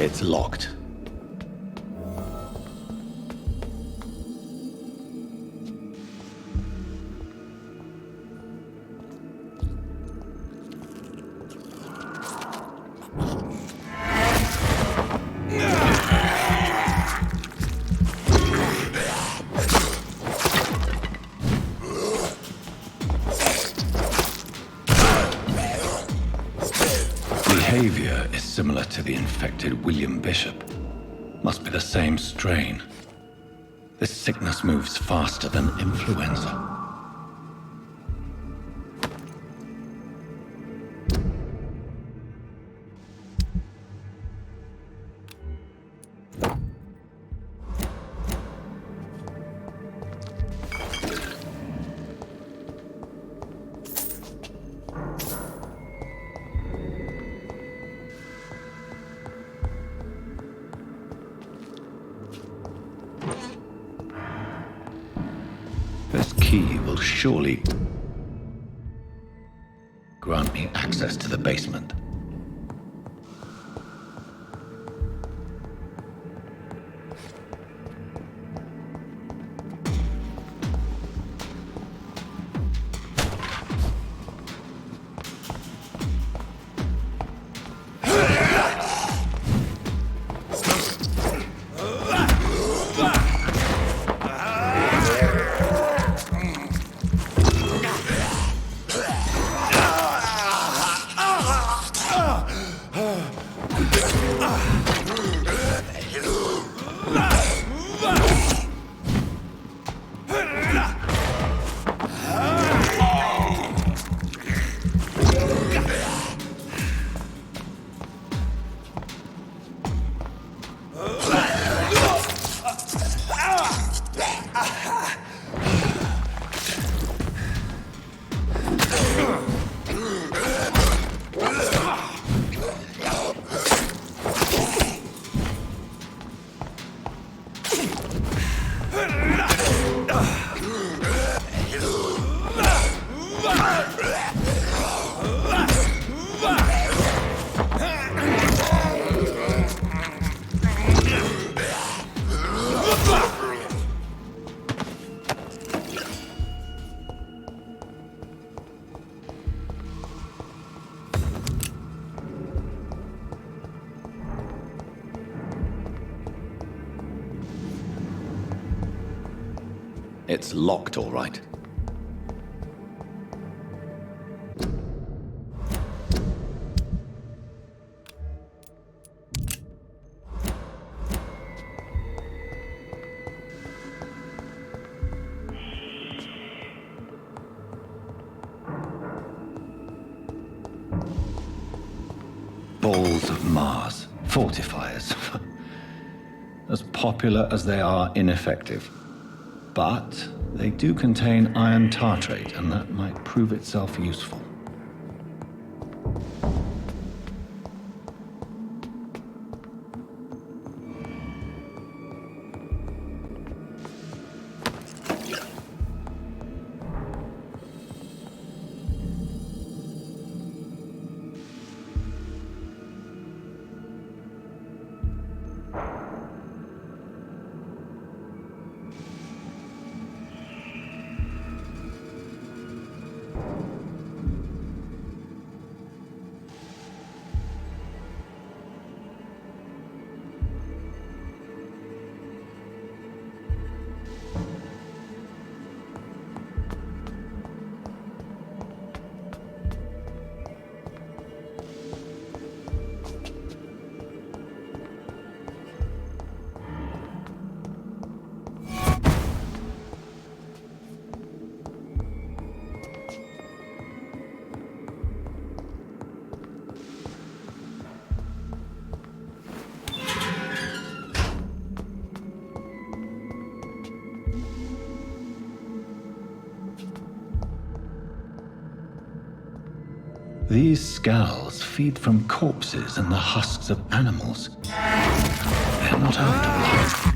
It's locked. Behavior is similar to the infected William Bishop. Must be the same strain. This sickness moves faster than influenza. This key will surely grant me access to the basement. It's locked, all right. Balls of Mars, fortifiers. As popular as they are ineffective. But they do contain iron tartrate, and that might prove itself useful. These scowls feed from corpses and the husks of animals. They're not after blood.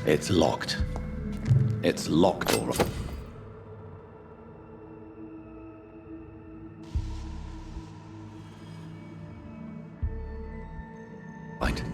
It's locked. It's locked, all right. Right.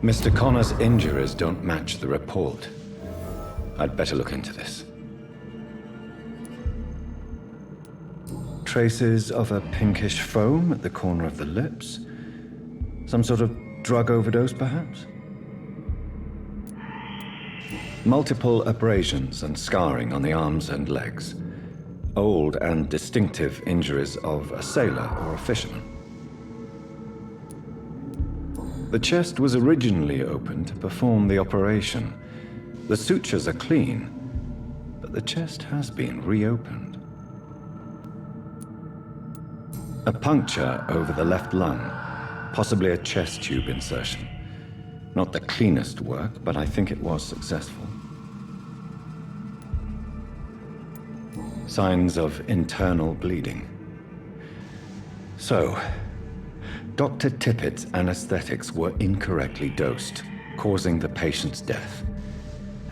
Mr. Connor's injuries don't match the report. I'd better look into this. Traces of a pinkish foam at the corner of the lips. Some sort of drug overdose, perhaps? Multiple abrasions and scarring on the arms and legs. Old and distinctive injuries of a sailor or a fisherman. The chest was originally opened to perform the operation. The sutures are clean, but the chest has been reopened. A puncture over the left lung, possibly a chest tube insertion. Not the cleanest work, but I think it was successful. Signs of internal bleeding. So, Dr. Tippett's anesthetics were incorrectly dosed, causing the patient's death.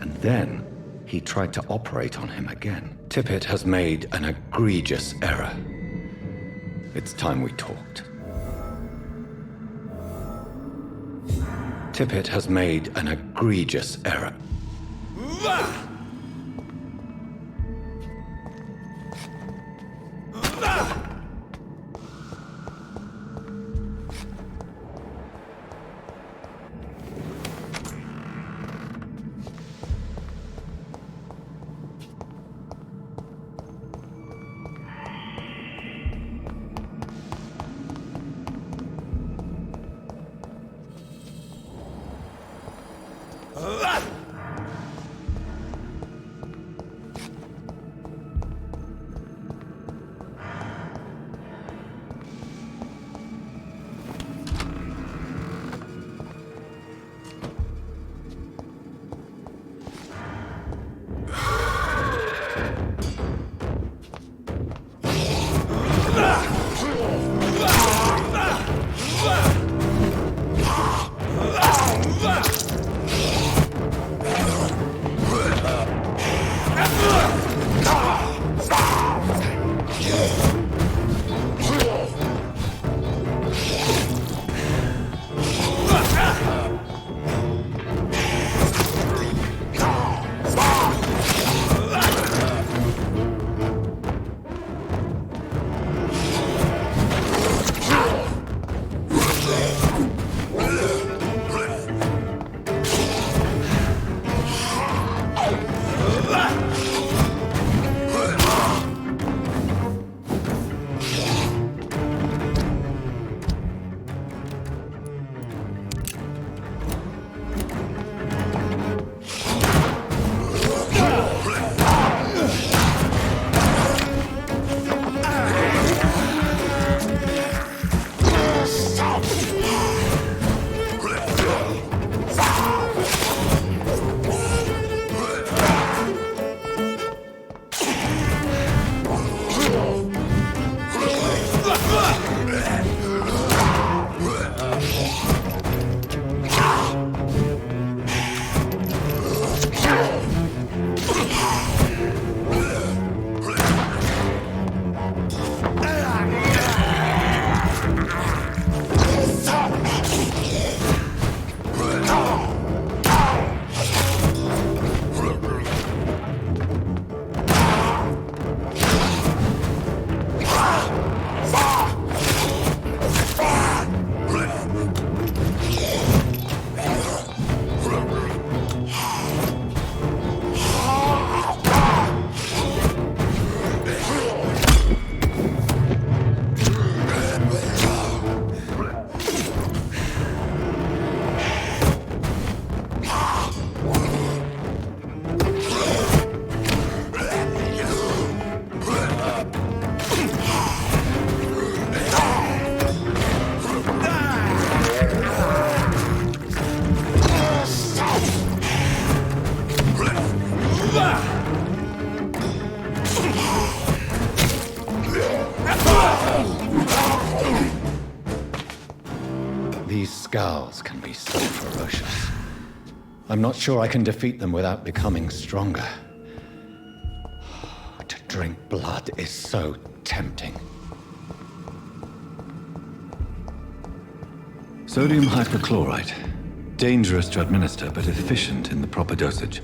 And then he tried to operate on him again. Tippett has made an egregious error. It's time we talked. Tippett has made an egregious error. These scowls can be so ferocious. I'm not sure I can defeat them without becoming stronger. To drink blood is so tempting. Sodium hypochlorite. Dangerous to administer, but efficient in the proper dosage.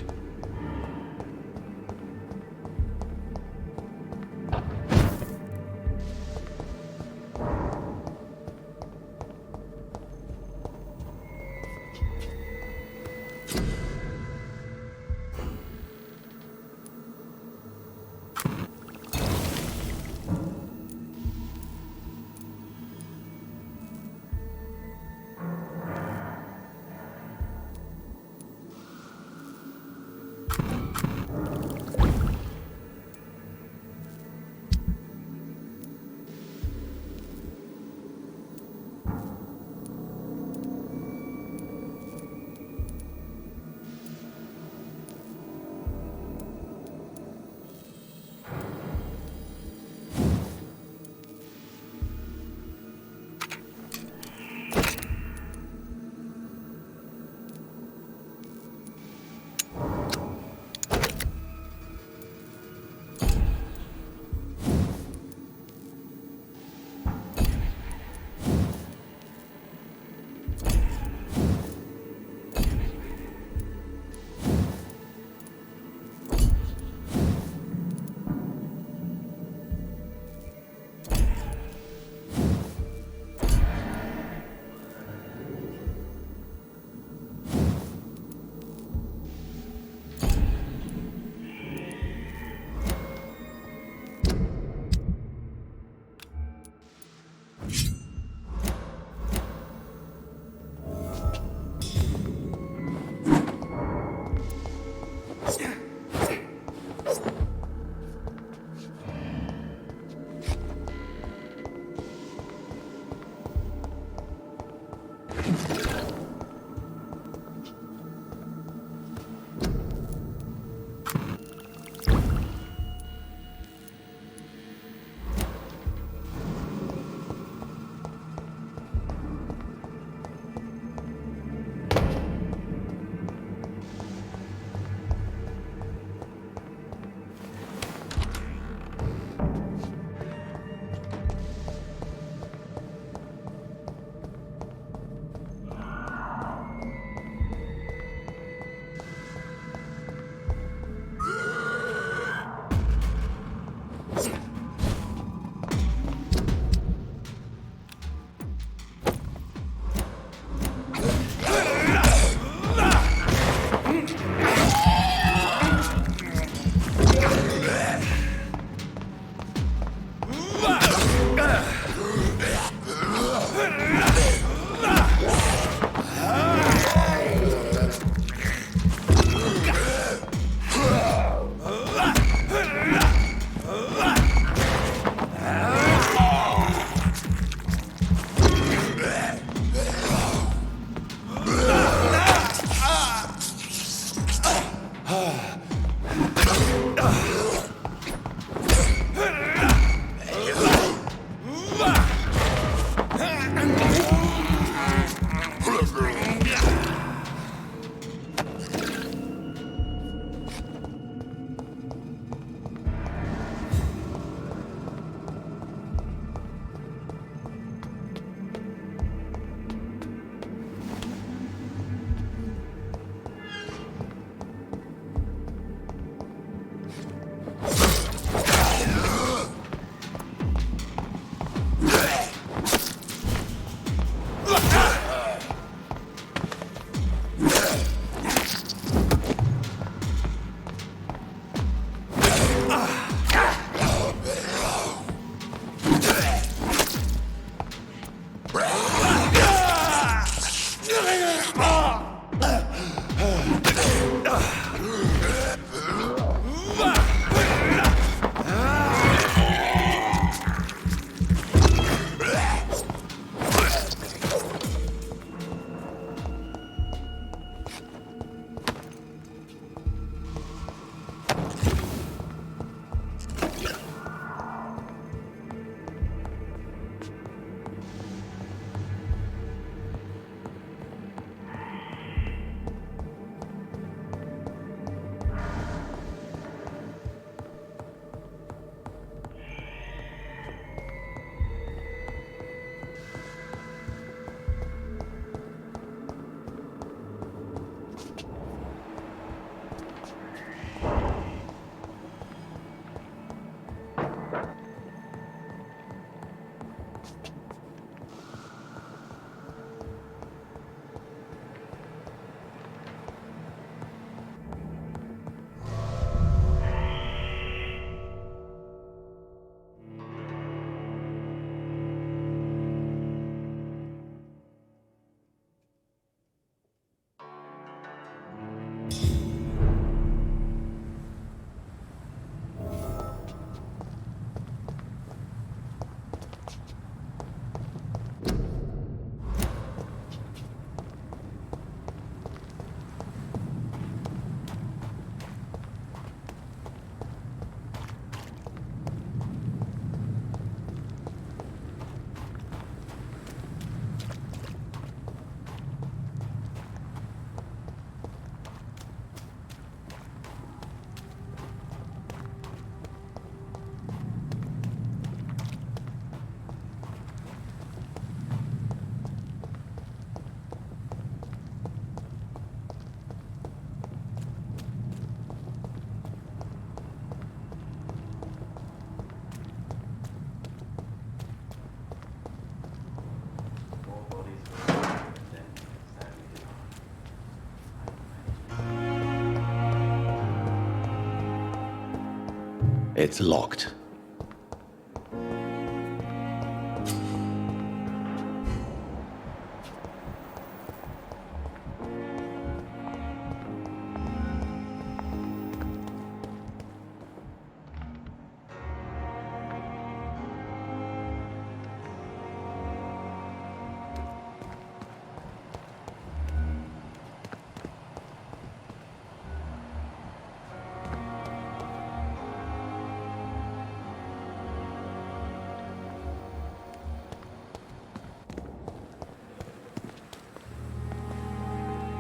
It's locked.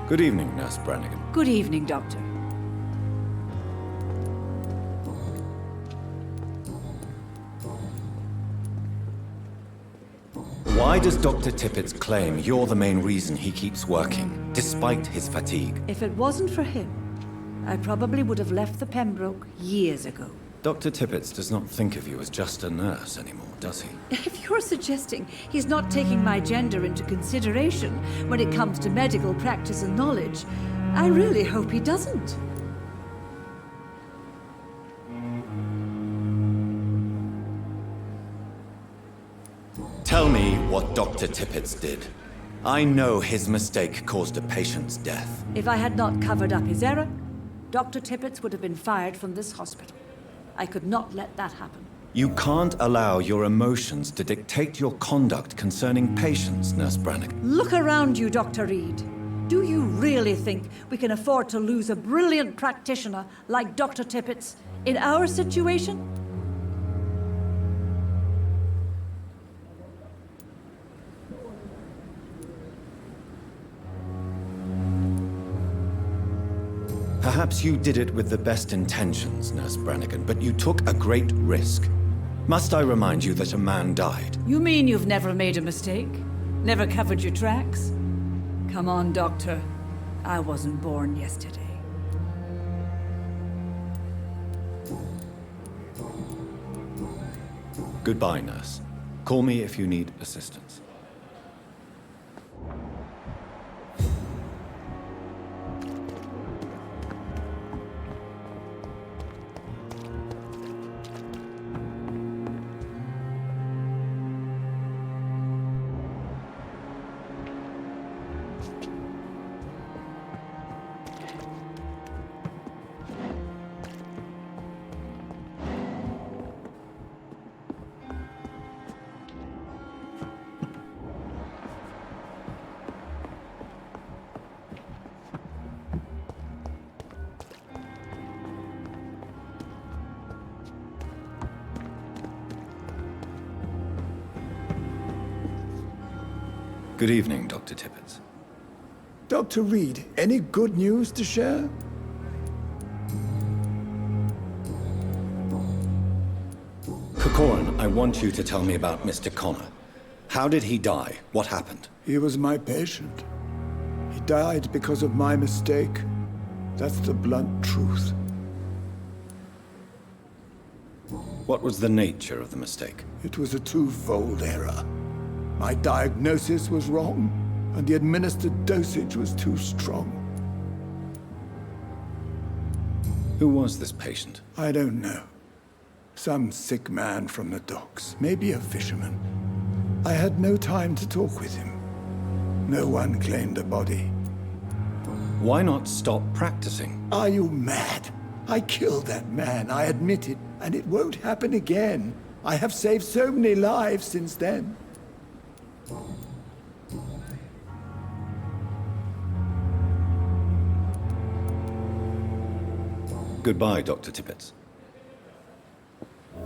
Good evening, Nurse Brannigan. Good evening, Doctor. Why does Dr. Tippett's claim you're the main reason he keeps working, despite his fatigue? If it wasn't for him, I probably would have left the Pembroke years ago. Dr. Tippett does not think of you as just a nurse anymore, does he? If you're suggesting he's not taking my gender into consideration when it comes to medical practice and knowledge, I really hope he doesn't. Tell me what Dr. Tippett did. I know his mistake caused a patient's death. If I had not covered up his error, Dr. Tippett would have been fired from this hospital. I could not let that happen. You can't allow your emotions to dictate your conduct concerning patients, Nurse Brannigan. Look around you, Dr. Reed. Do you really think we can afford to lose a brilliant practitioner like Dr. Tippett's in our situation? Perhaps you did it with the best intentions, Nurse Brannigan, but you took a great risk. Must I remind you that a man died? You mean you've never made a mistake? Never covered your tracks? Come on, Doctor. I wasn't born yesterday. Goodbye, nurse. Call me if you need assistance. Good evening, Dr. Tippett. Dr. Reed, any good news to share? Corcoran, I want you to tell me about Mr. Connor. How did he die? What happened? He was my patient. He died because of my mistake. That's the blunt truth. What was the nature of the mistake? It was a twofold error. My diagnosis was wrong, and the administered dosage was too strong. Who was this patient? I don't know. Some sick man from the docks, maybe a fisherman. I had no time to talk with him. No one claimed a body. Why not stop practicing? Are you mad? I killed that man, I admit it, and it won't happen again. I have saved so many lives since then. Goodbye, Dr. Tippett. I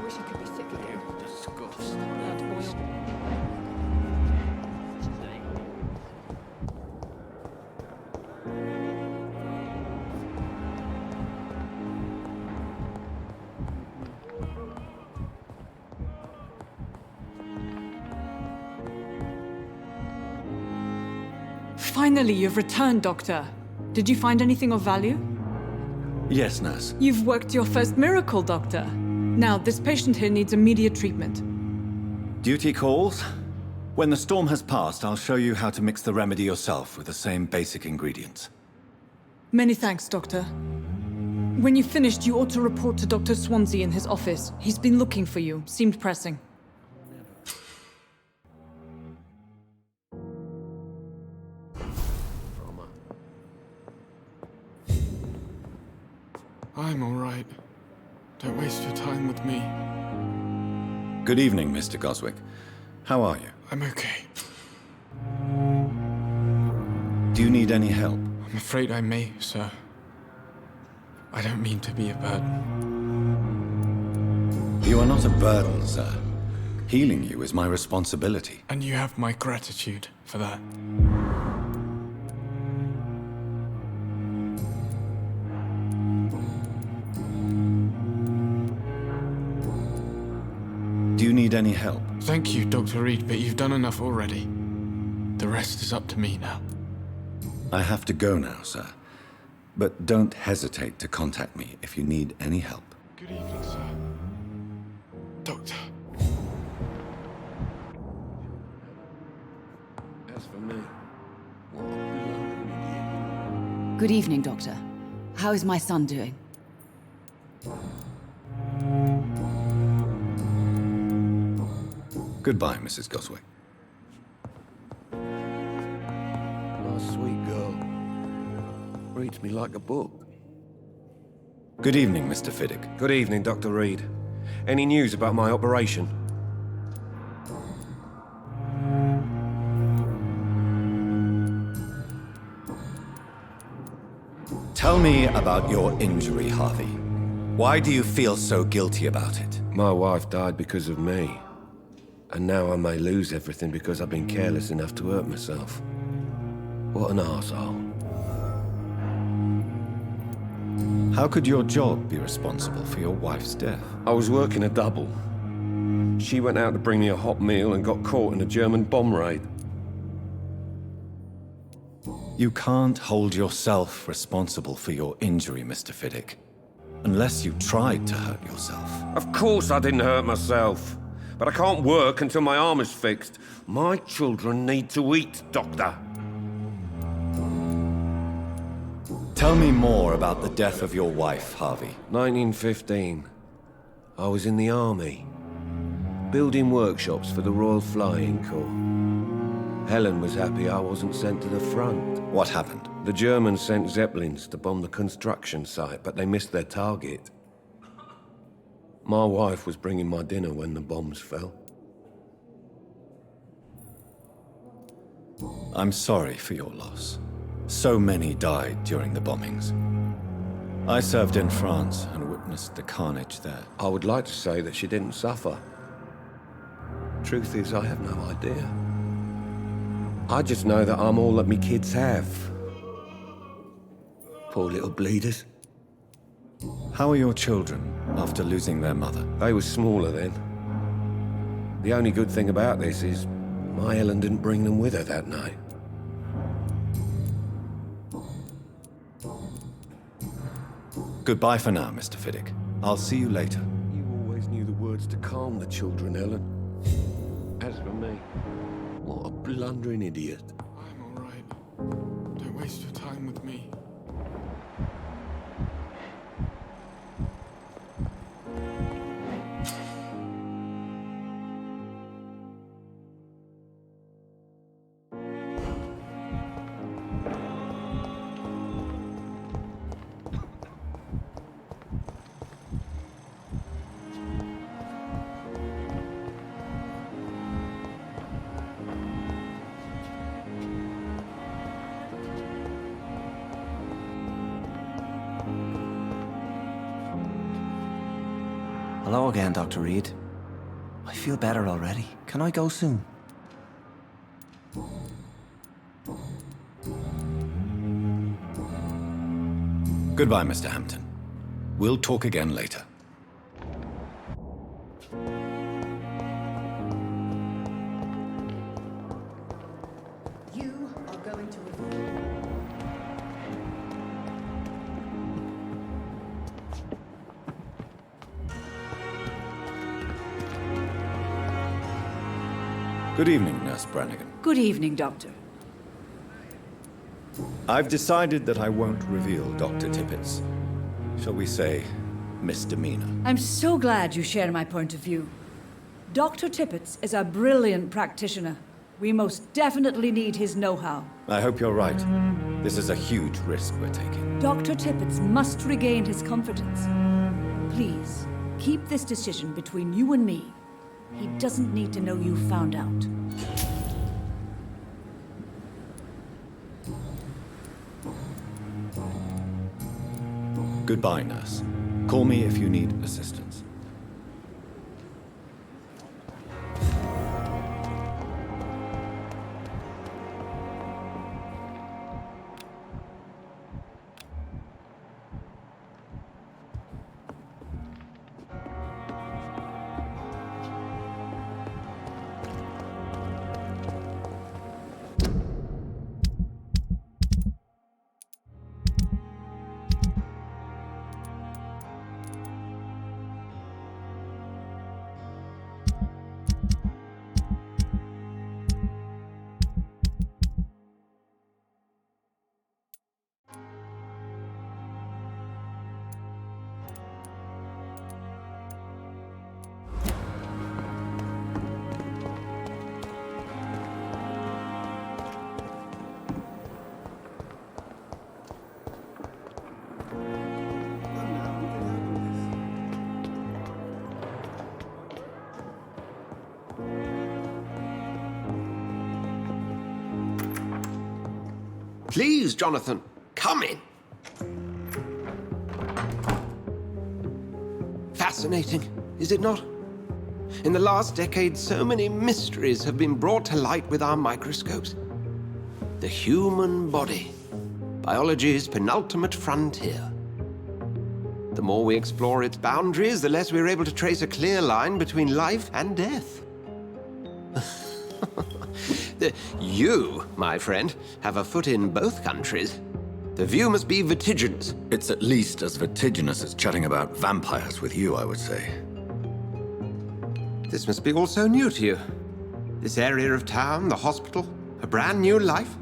wish I could be sick again. Disgust. That oil. Finally, you've returned, Doctor. Did you find anything of value? Yes, nurse. You've worked your first miracle, Doctor. Now, this patient here needs immediate treatment. Duty calls. When the storm has passed, I'll show you how to mix the remedy yourself with the same basic ingredients. Many thanks, Doctor. When you've finished, you ought to report to Dr. Swansea in his office. He's been looking for you. Seemed pressing. I'm all right. Don't waste your time with me. Good evening, Mr. Goswick. How are you? I'm okay. Do you need any help? I'm afraid I may, sir. I don't mean to be a burden. You are not a burden, sir. Healing you is my responsibility. And you have my gratitude for that. Do you need any help? Thank you, Dr. Reed, but you've done enough already. The rest is up to me now. I have to go now, sir. But don't hesitate to contact me if you need any help. Good evening, sir. Doctor. As for me, what a blundering idiot. Good evening, Doctor. How is my son doing? Goodbye, Mrs. Goswick. Nice, sweet girl. Reads me like a book. Good evening, Mr. Fiddick. Good evening, Dr. Reed. Any news about my operation? Tell me about your injury, Harvey. Why do you feel so guilty about it? My wife died because of me. And now I may lose everything because I've been careless enough to hurt myself. What an arsehole. How could your job be responsible for your wife's death? I was working a double. She went out to bring me a hot meal and got caught in a German bomb raid. You can't hold yourself responsible for your injury, Mr. Fiddick. Unless you tried to hurt yourself. Of course I didn't hurt myself. But I can't work until my arm is fixed. My children need to eat, Doctor. Tell me more about the death of your wife, Harvey. 1915. I was in the army. Building workshops for the Royal Flying Corps. Helen was happy I wasn't sent to the front. What happened? The Germans sent Zeppelins to bomb the construction site, but they missed their target. My wife was bringing my dinner when the bombs fell. I'm sorry for your loss. So many died during the bombings. I served in France and witnessed the carnage there. I would like to say that she didn't suffer. Truth is, I have no idea. I just know that I'm all that me kids have. Poor little bleeders. How are your children after losing their mother? They were smaller then. The only good thing about this is my Helen didn't bring them with her that night. Goodbye for now, Mr. Fiddick. I'll see you later. You always knew the words to calm the children, Helen. As for me, what a blundering idiot. I'm all right. Don't waste your time with me. Hello again, Dr. Reed. I feel better already. Can I go soon? Goodbye, Mr. Hampton. We'll talk again later. You are going to review. Good evening, Nurse Brannigan. Good evening, Doctor. I've decided that I won't reveal Dr. Tippett's, shall we say, misdemeanor. I'm so glad you share my point of view. Dr. Tippett is a brilliant practitioner. We most definitely need his know-how. I hope you're right. This is a huge risk we're taking. Dr. Tippett must regain his confidence. Please, keep this decision between you and me. He doesn't need to know you found out. Goodbye, nurse. Call me if you need assistance. Please, Jonathan, come in. Fascinating, is it not? In the last decade, so many mysteries have been brought to light with our microscopes. The human body, biology's penultimate frontier. The more we explore its boundaries, the less we're able to trace a clear line between life and death. You, my friend, have a foot in both countries. The view must be vertiginous. It's at least as vertiginous as chatting about vampires with you, I would say. This must be all so new to you. This area of town, the hospital, a brand new life.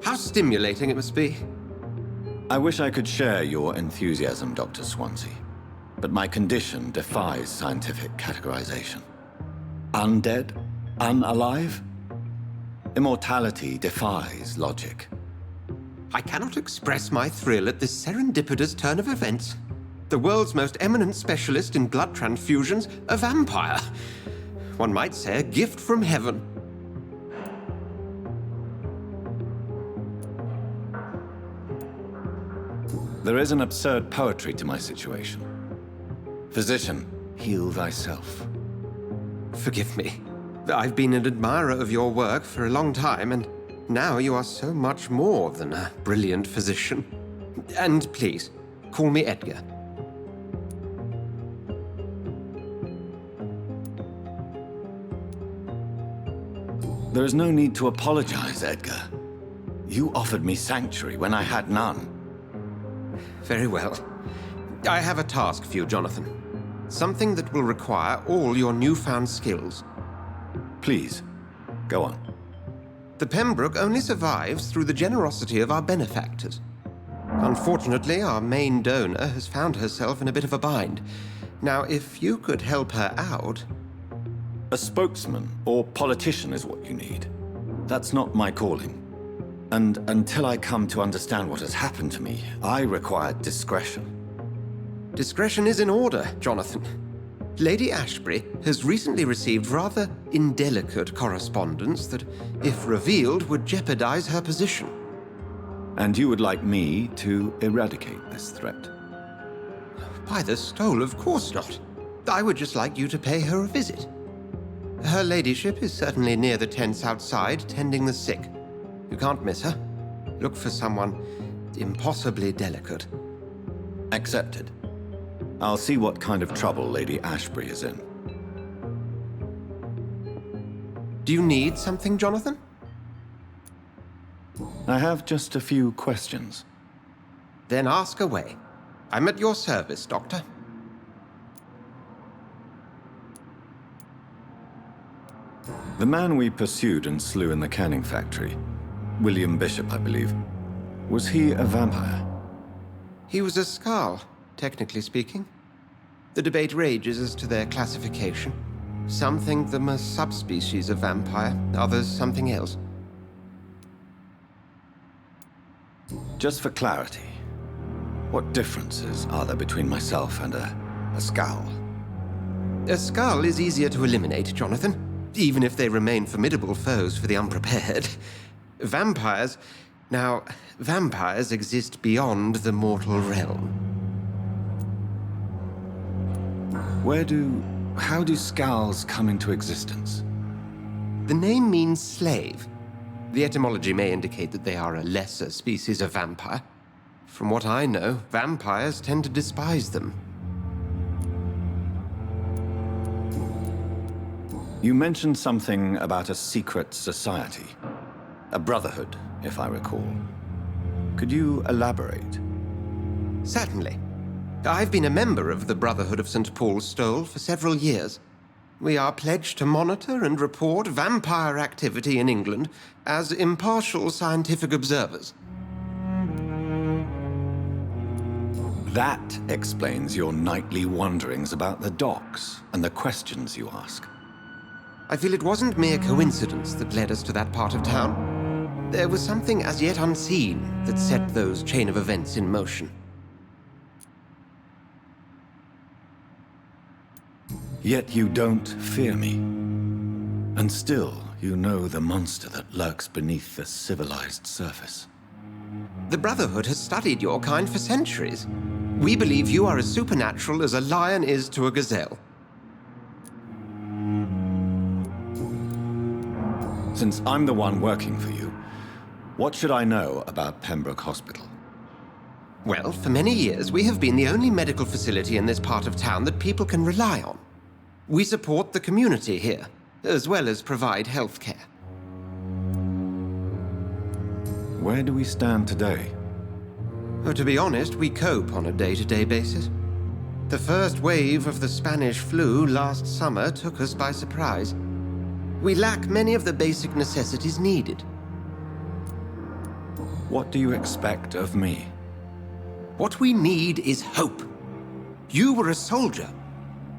How stimulating it must be. I wish I could share your enthusiasm, Dr. Swansea, but my condition defies scientific categorization. Undead? Unalive? Immortality defies logic. I cannot express my thrill at this serendipitous turn of events. The world's most eminent specialist in blood transfusions, a vampire. One might say a gift from heaven. There is an absurd poetry to my situation. Physician, heal thyself. Forgive me. I've been an admirer of your work for a long time, and now you are so much more than a brilliant physician. And please, call me Edgar. There is no need to apologize, Edgar. You offered me sanctuary when I had none. Very well. I have a task for you, Jonathan. Something that will require all your newfound skills. Please, go on. The Pembroke only survives through the generosity of our benefactors. Unfortunately, our main donor has found herself in a bit of a bind. Now, if you could help her out... A spokesman or politician is what you need. That's not my calling. And until I come to understand what has happened to me, I require discretion. Discretion is in order, Jonathan. Lady Ashbury has recently received rather indelicate correspondence that, if revealed, would jeopardize her position. And you would like me to eradicate this threat? By the stole, of course not. I would just like you to pay her a visit. Her ladyship is certainly near the tents outside, tending the sick. You can't miss her. Look for someone impossibly delicate. Accepted. I'll see what kind of trouble Lady Ashbury is in. Do you need something, Jonathan? I have just a few questions. Then ask away. I'm at your service, Doctor. The man we pursued and slew in the canning factory, William Bishop, I believe, was he a vampire? He was a Skald, technically speaking. The debate rages as to their classification. Some think them a subspecies of vampire, others something else. Just for clarity, what differences are there between myself and a Skald? A Skald is easier to eliminate, Jonathan, even if they remain formidable foes for the unprepared. Vampires... Now, vampires exist beyond the mortal realm. How do Skalds come into existence? The name means slave. The etymology may indicate that they are a lesser species of vampire. From what I know, vampires tend to despise them. You mentioned something about a secret society. A brotherhood, if I recall. Could you elaborate? Certainly. I've been a member of the Brotherhood of St. Paul's Stole for several years. We are pledged to monitor and report vampire activity in England as impartial scientific observers. That explains your nightly wanderings about the docks and the questions you ask. I feel it wasn't mere coincidence that led us to that part of town. There was something as yet unseen that set those chain of events in motion. Yet you don't fear me. And still, you know the monster that lurks beneath the civilized surface. The Brotherhood has studied your kind for centuries. We believe you are as supernatural as a lion is to a gazelle. Since I'm the one working for you, what should I know about Pembroke Hospital? Well, for many years, we have been the only medical facility in this part of town that people can rely on. We support the community here, as well as provide health care. Where do we stand today? Oh, to be honest, we cope on a day-to-day basis. The first wave of the Spanish flu last summer took us by surprise. We lack many of the basic necessities needed. What do you expect of me? What we need is hope. You were a soldier.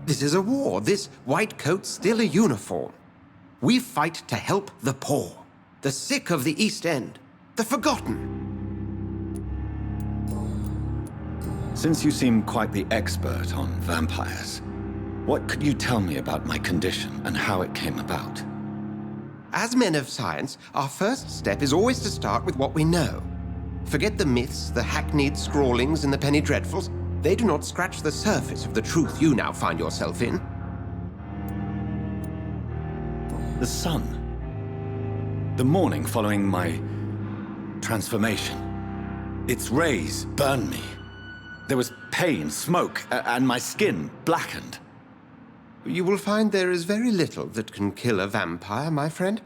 This is a war. This white coat's still a uniform. We fight to help the poor, the sick of the East End, the forgotten. Since you seem quite the expert on vampires, what could you tell me about my condition and how it came about? As men of science, our first step is always to start with what we know. Forget the myths, the hackneyed scrawlings, and the penny dreadfuls. They do not scratch the surface of the truth you now find yourself in. The sun. The morning following my transformation. Its rays burned me. There was pain, smoke, and my skin blackened. You will find there is very little that can kill a vampire, my friend.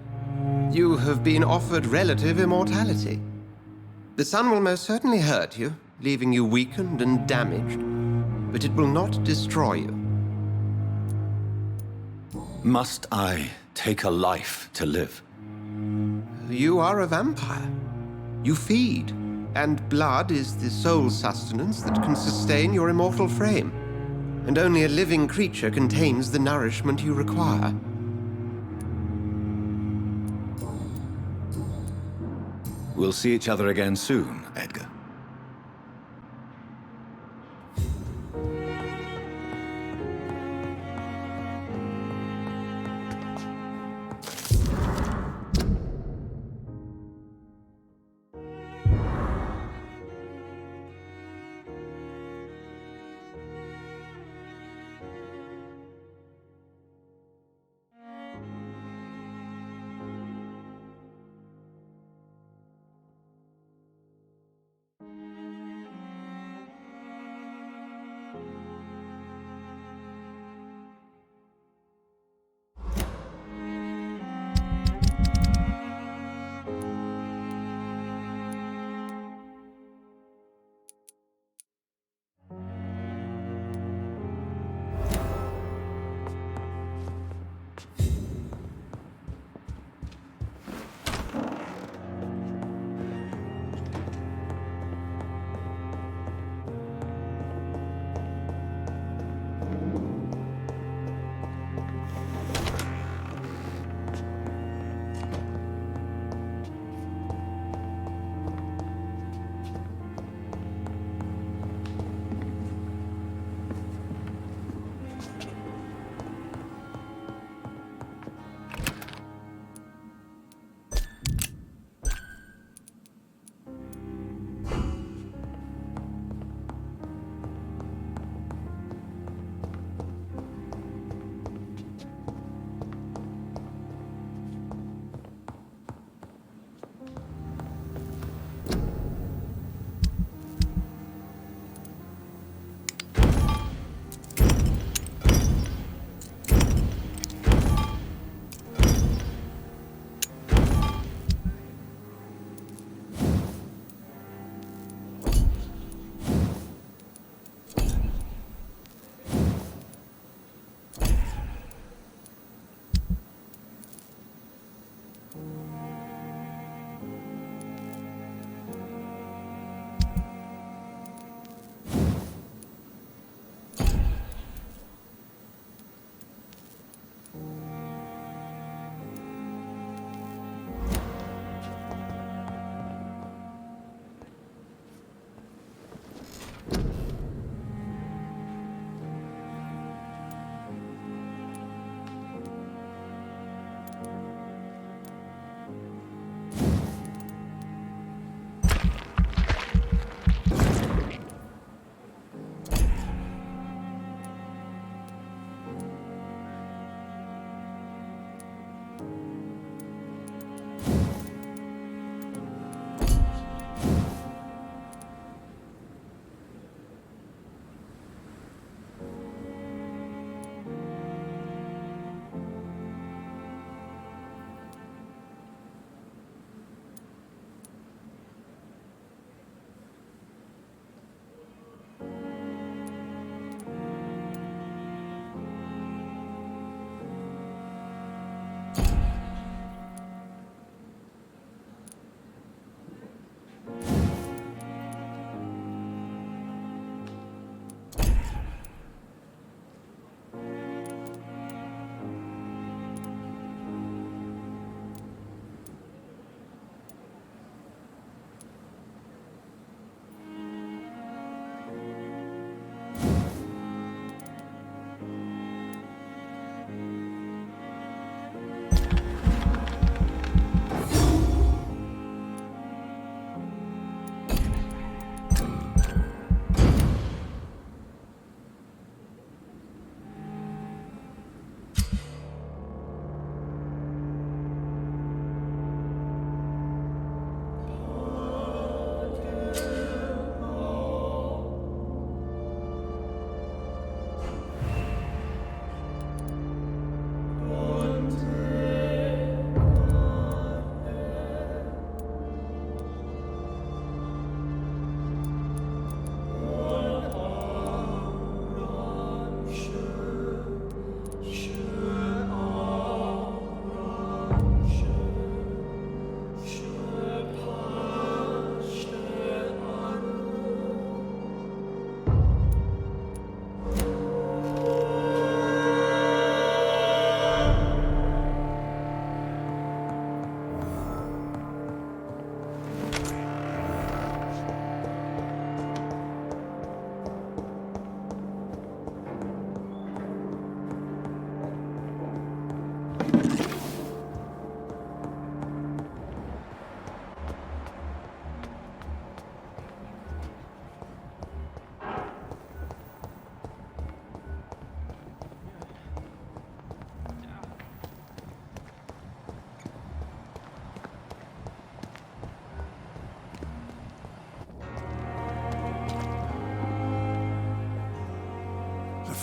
You have been offered relative immortality. The sun will most certainly hurt you, leaving you weakened and damaged, but it will not destroy you. Must I take a life to live? You are a vampire. You feed, and blood is the sole sustenance that can sustain your immortal frame. And only a living creature contains the nourishment you require. We'll see each other again soon, Edgar.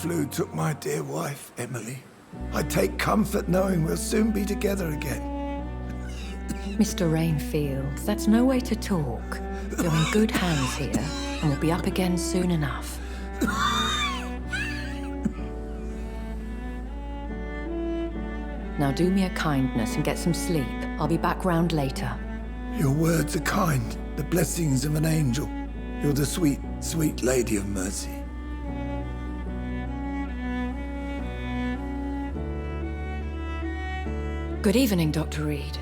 flu took my dear wife, Emily. I take comfort knowing we'll soon be together again. Mr. Rainfield, that's no way to talk. You're in good hands here, and we'll be up again soon enough. Now do me a kindness and get some sleep. I'll be back round later. Your words are kind, the blessings of an angel. You're the sweet, sweet Lady of Mercy. Good evening, Dr. Reed.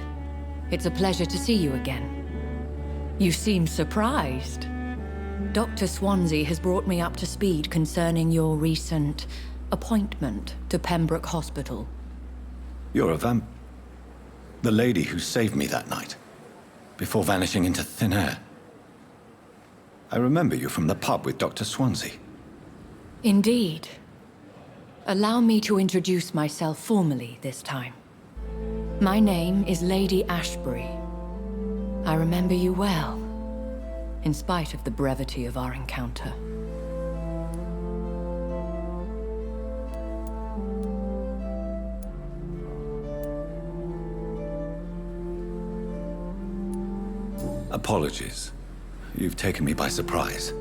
It's a pleasure to see you again. You seem surprised. Dr. Swansea has brought me up to speed concerning your recent appointment to Pembroke Hospital. You're a vamp. The lady who saved me that night, before vanishing into thin air. I remember you from the pub with Dr. Swansea. Indeed. Allow me to introduce myself formally this time. My name is Lady Ashbury. I remember you well, in spite of the brevity of our encounter. Apologies. You've taken me by surprise.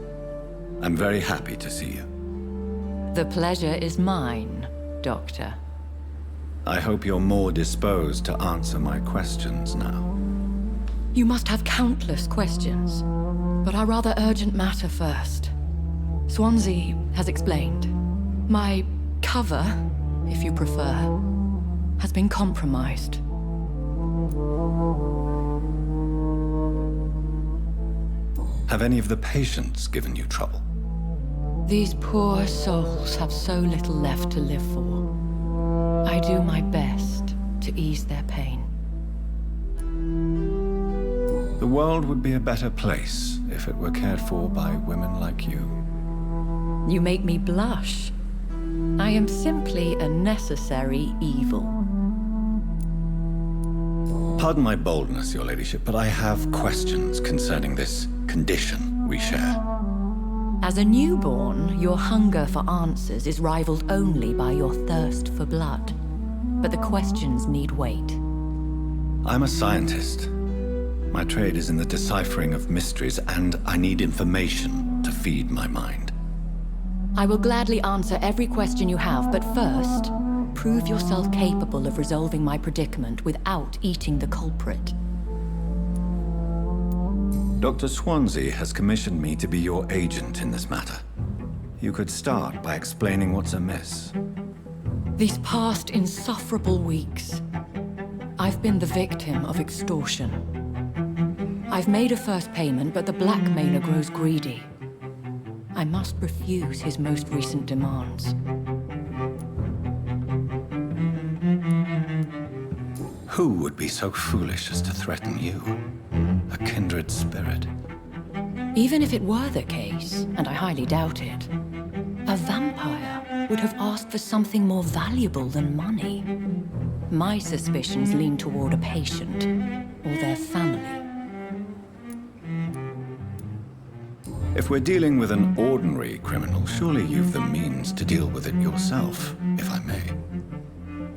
I'm very happy to see you. The pleasure is mine, Doctor. I hope you're more disposed to answer my questions now. You must have countless questions, but our rather urgent matter first. Swansea has explained. My cover, if you prefer, has been compromised. Have any of the patients given you trouble? These poor souls have so little left to live for. I do my best to ease their pain. The world would be a better place if it were cared for by women like you. You make me blush. I am simply a necessary evil. Pardon my boldness, Your Ladyship, but I have questions concerning this condition we share. As a newborn, your hunger for answers is rivaled only by your thirst for blood. But the questions need wait. I'm a scientist. My trade is in the deciphering of mysteries, and I need information to feed my mind. I will gladly answer every question you have, but first, prove yourself capable of resolving my predicament without eating the culprit. Dr. Swansea has commissioned me to be your agent in this matter. You could start by explaining what's amiss. These past insufferable weeks, I've been the victim of extortion. I've made a first payment, but the blackmailer grows greedy. I must refuse his most recent demands. Who would be so foolish as to threaten you? A kindred spirit. Even if it were the case, and I highly doubt it, a vampire would have asked for something more valuable than money. My suspicions lean toward a patient or their family. If we're dealing with an ordinary criminal, surely you've the means to deal with it yourself, if I may.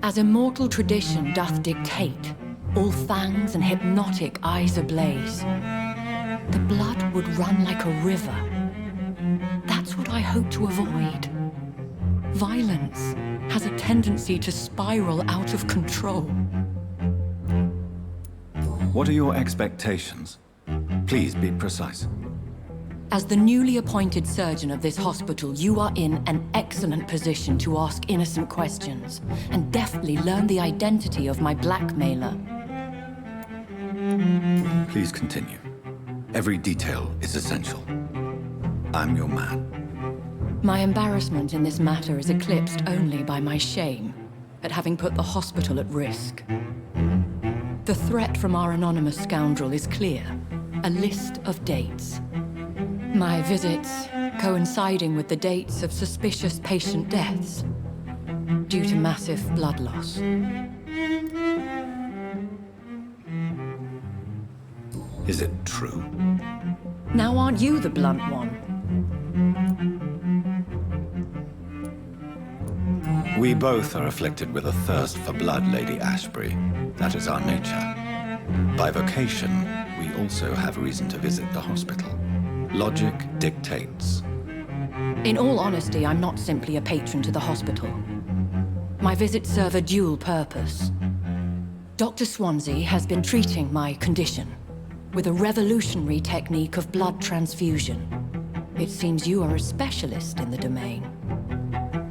As immortal tradition doth dictate, all fangs and hypnotic eyes ablaze, the blood would run like a river. That's what I hope to avoid. Violence has a tendency to spiral out of control. What are your expectations? Please be precise. As the newly appointed surgeon of this hospital, you are in an excellent position to ask innocent questions and deftly learn the identity of my blackmailer. Please continue. Every detail is essential. I'm your man. My embarrassment in this matter is eclipsed only by my shame at having put the hospital at risk. The threat from our anonymous scoundrel is clear. A list of dates. My visits coinciding with the dates of suspicious patient deaths due to massive blood loss. Is it true? Now aren't you the blunt one? We both are afflicted with a thirst for blood, Lady Ashbury. That is our nature. By vocation, we also have reason to visit the hospital. Logic dictates. In all honesty, I'm not simply a patron to the hospital. My visits serve a dual purpose. Dr. Swansea has been treating my condition with a revolutionary technique of blood transfusion. It seems you are a specialist in the domain.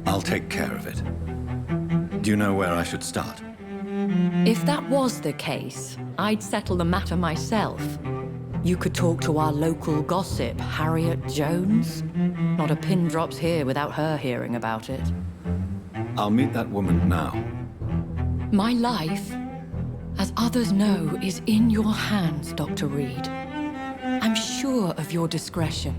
I'll take care of it. Do you know where I should start? If that was the case, I'd settle the matter myself. You could talk to our local gossip, Harriet Jones. Not a pin drops here without her hearing about it. I'll meet that woman now. My life, as others know, is in your hands, Dr. Reed. I'm sure of your discretion,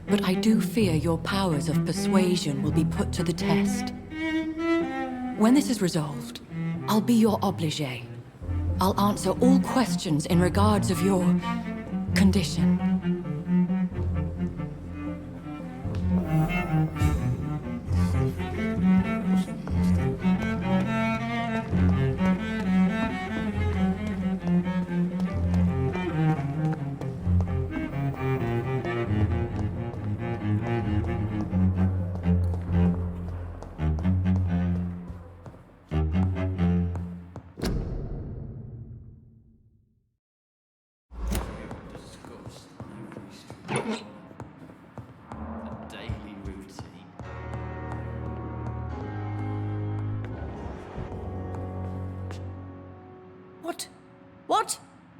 but I do fear your powers of persuasion will be put to the test. When this is resolved, I'll be your obligé. I'll answer all questions in regards of your condition.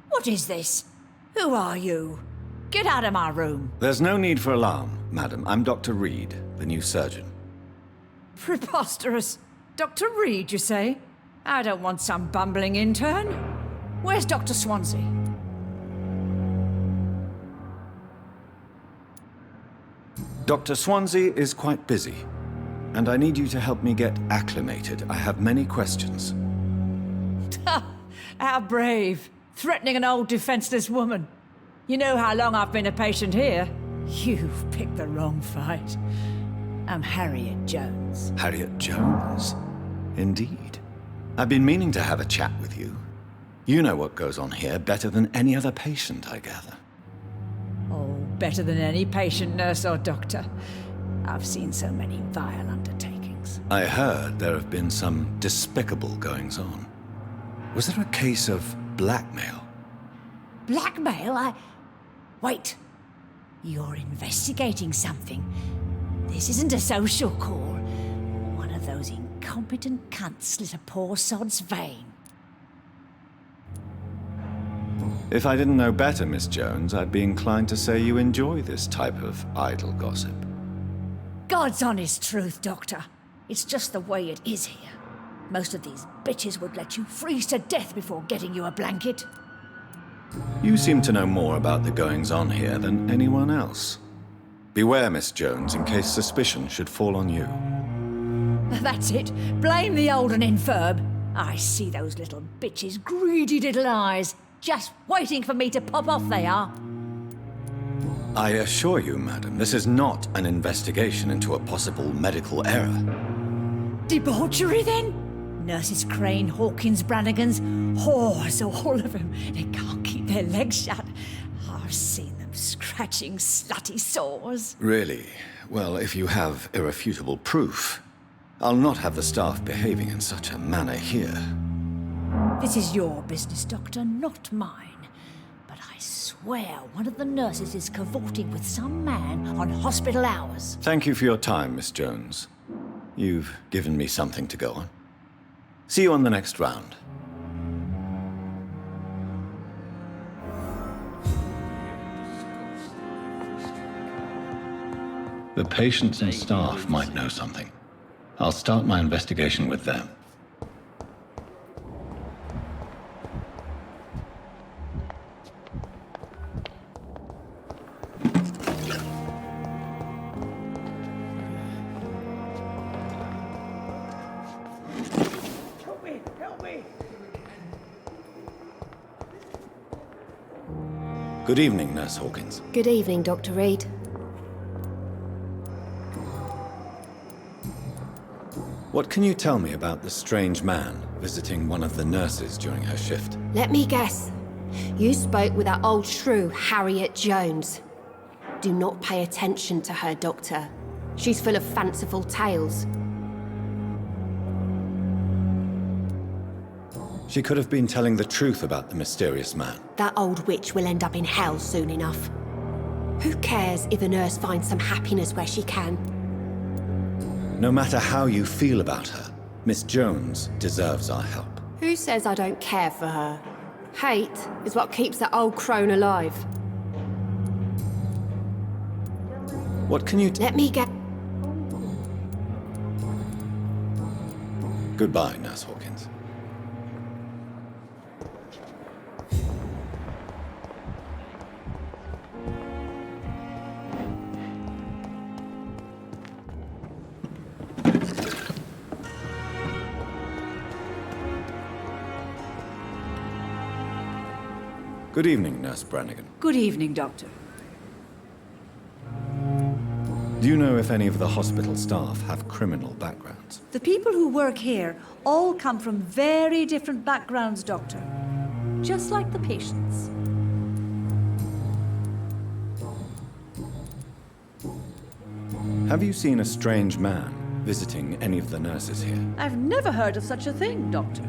What is this? Who are you? Get out of my room. There's no need for alarm, madam. I'm Dr. Reed, the new surgeon. Preposterous. Dr. Reed, you say? I don't want some bumbling intern. Where's Dr. Swansea? Dr. Swansea is quite busy, and I need you to help me get acclimated. I have many questions. How brave. Threatening an old defenseless woman. You know how long I've been a patient here. You've picked the wrong fight. I'm Harriet Jones. Harriet Jones? Indeed. I've been meaning to have a chat with you. You know what goes on here better than any other patient, I gather. Oh, better than any patient, nurse, or doctor. I've seen so many vile undertakings. I heard there have been some despicable goings-on. Was there a case of blackmail? Blackmail? Wait. You're investigating something. This isn't a social call. One of those incompetent cunts slit a poor sod's vein. If I didn't know better, Miss Jones, I'd be inclined to say you enjoy this type of idle gossip. God's honest truth, Doctor. It's just the way it is here. Most of these bitches would let you freeze to death before getting you a blanket. You seem to know more about the goings-on here than anyone else. Beware, Miss Jones, in case suspicion should fall on you. That's it. Blame the old and infirm. I see those little bitches' greedy little eyes. Just waiting for me to pop off, they are. I assure you, madam, this is not an investigation into a possible medical error. Debauchery, then? Nurses Crane, Hawkins, Brannigans, whores, all of them. They can't keep their legs shut. I've seen them scratching slutty sores. Really? Well, if you have irrefutable proof, I'll not have the staff behaving in such a manner here. This is your business, Doctor, not mine. But I swear one of the nurses is cavorting with some man on hospital hours. Thank you for your time, Miss Jones. You've given me something to go on. See you on the next round. The patients and staff might know something. I'll start my investigation with them. Good evening, Nurse Hawkins. Good evening, Dr. Reed. What can you tell me about the strange man visiting one of the nurses during her shift? Let me guess. You spoke with that old shrew, Harriet Jones. Do not pay attention to her, Doctor. She's full of fanciful tales. She could have been telling the truth about the mysterious man. That old witch will end up in hell soon enough. Who cares if a nurse finds some happiness where she can? No matter how you feel about her, Miss Jones deserves our help. Who says I don't care for her? Hate is what keeps that old crone alive. What can you... Let me get... Goodbye, Nurse Hawkins. Good evening, Nurse Brannigan. Good evening, Doctor. Do you know if any of the hospital staff have criminal backgrounds? The people who work here all come from very different backgrounds, Doctor. Just like the patients. Have you seen a strange man visiting any of the nurses here? I've never heard of such a thing, Doctor.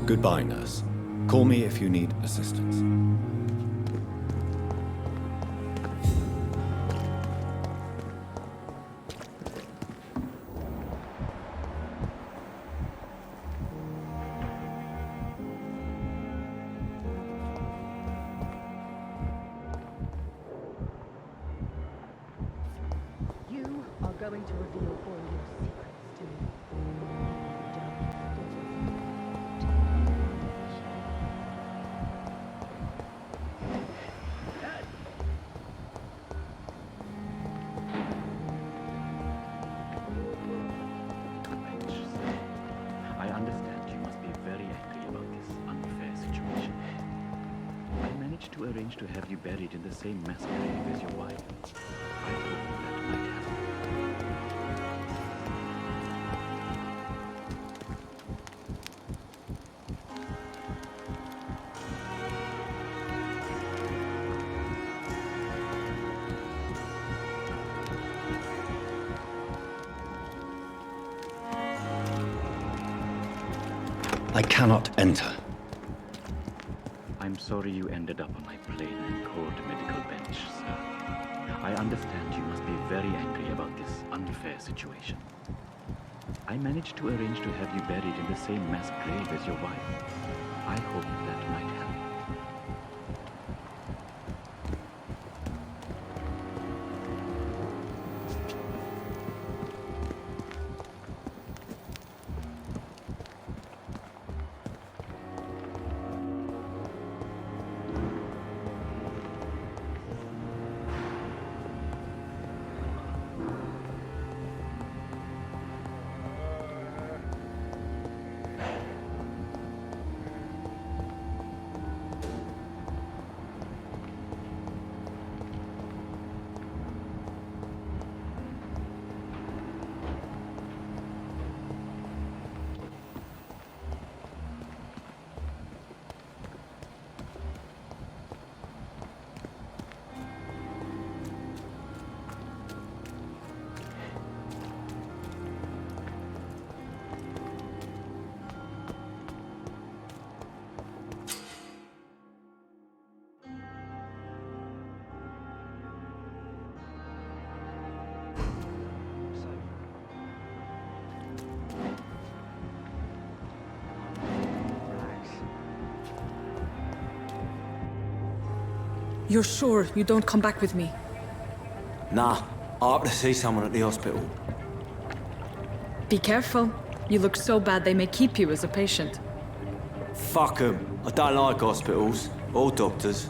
Goodbye, nurse. Call me if you need assistance. You are going to reveal all your secrets to me. I understand you must be very angry about this unfair situation. I managed to arrange to have you buried in the same mass grave as your wife. I hope that might happen. I cannot enter. I'm sorry you ended up on my plain and cold medical bench, sir. I understand you must be very angry about this unfair situation. I managed to arrange to have you buried in the same mass grave as your wife. I hope that might happen. You're sure you don't come back with me? Nah, I have to see someone at the hospital. Be careful. You look so bad they may keep you as a patient. Fuck 'em. I don't like hospitals or doctors.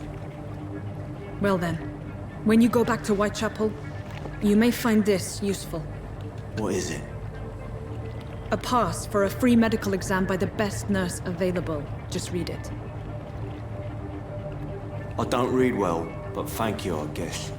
Well then, when you go back to Whitechapel, you may find this useful. What is it? A pass for a free medical exam by the best nurse available. Just read it. I don't read well, but thank you, I guess.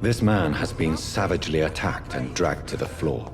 This man has been savagely attacked and dragged to the floor.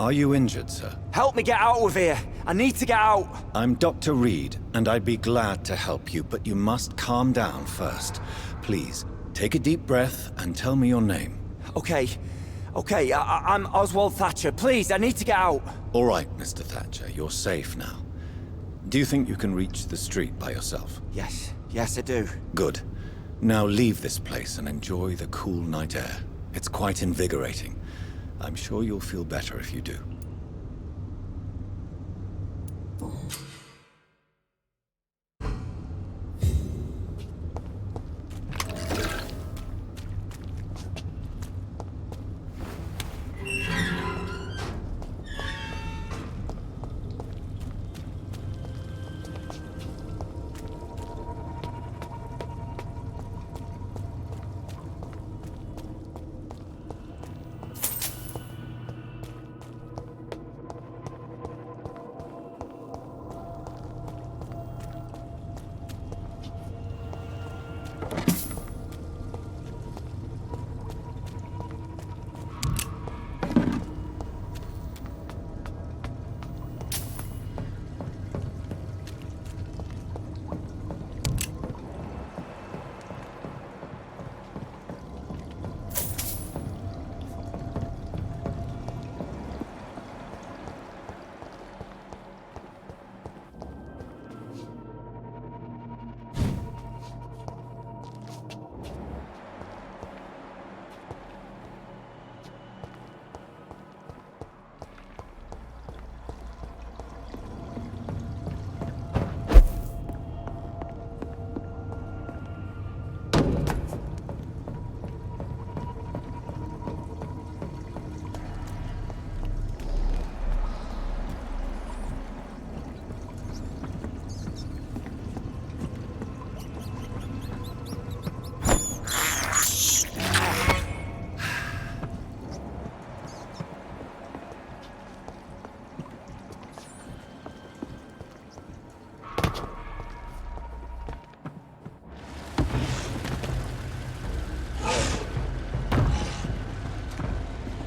Are you injured, sir? Help me get out of here. I need to get out. I'm Dr. Reed, and I'd be glad to help you, but you must calm down first. Please, take a deep breath and tell me your name. Okay. I'm Oswald Thatcher. Please, I need to get out. All right, Mr. Thatcher, you're safe now. Do you think you can reach the street by yourself? Yes, I do. Good. Now leave this place and enjoy the cool night air. It's quite invigorating. I'm sure you'll feel better if you do.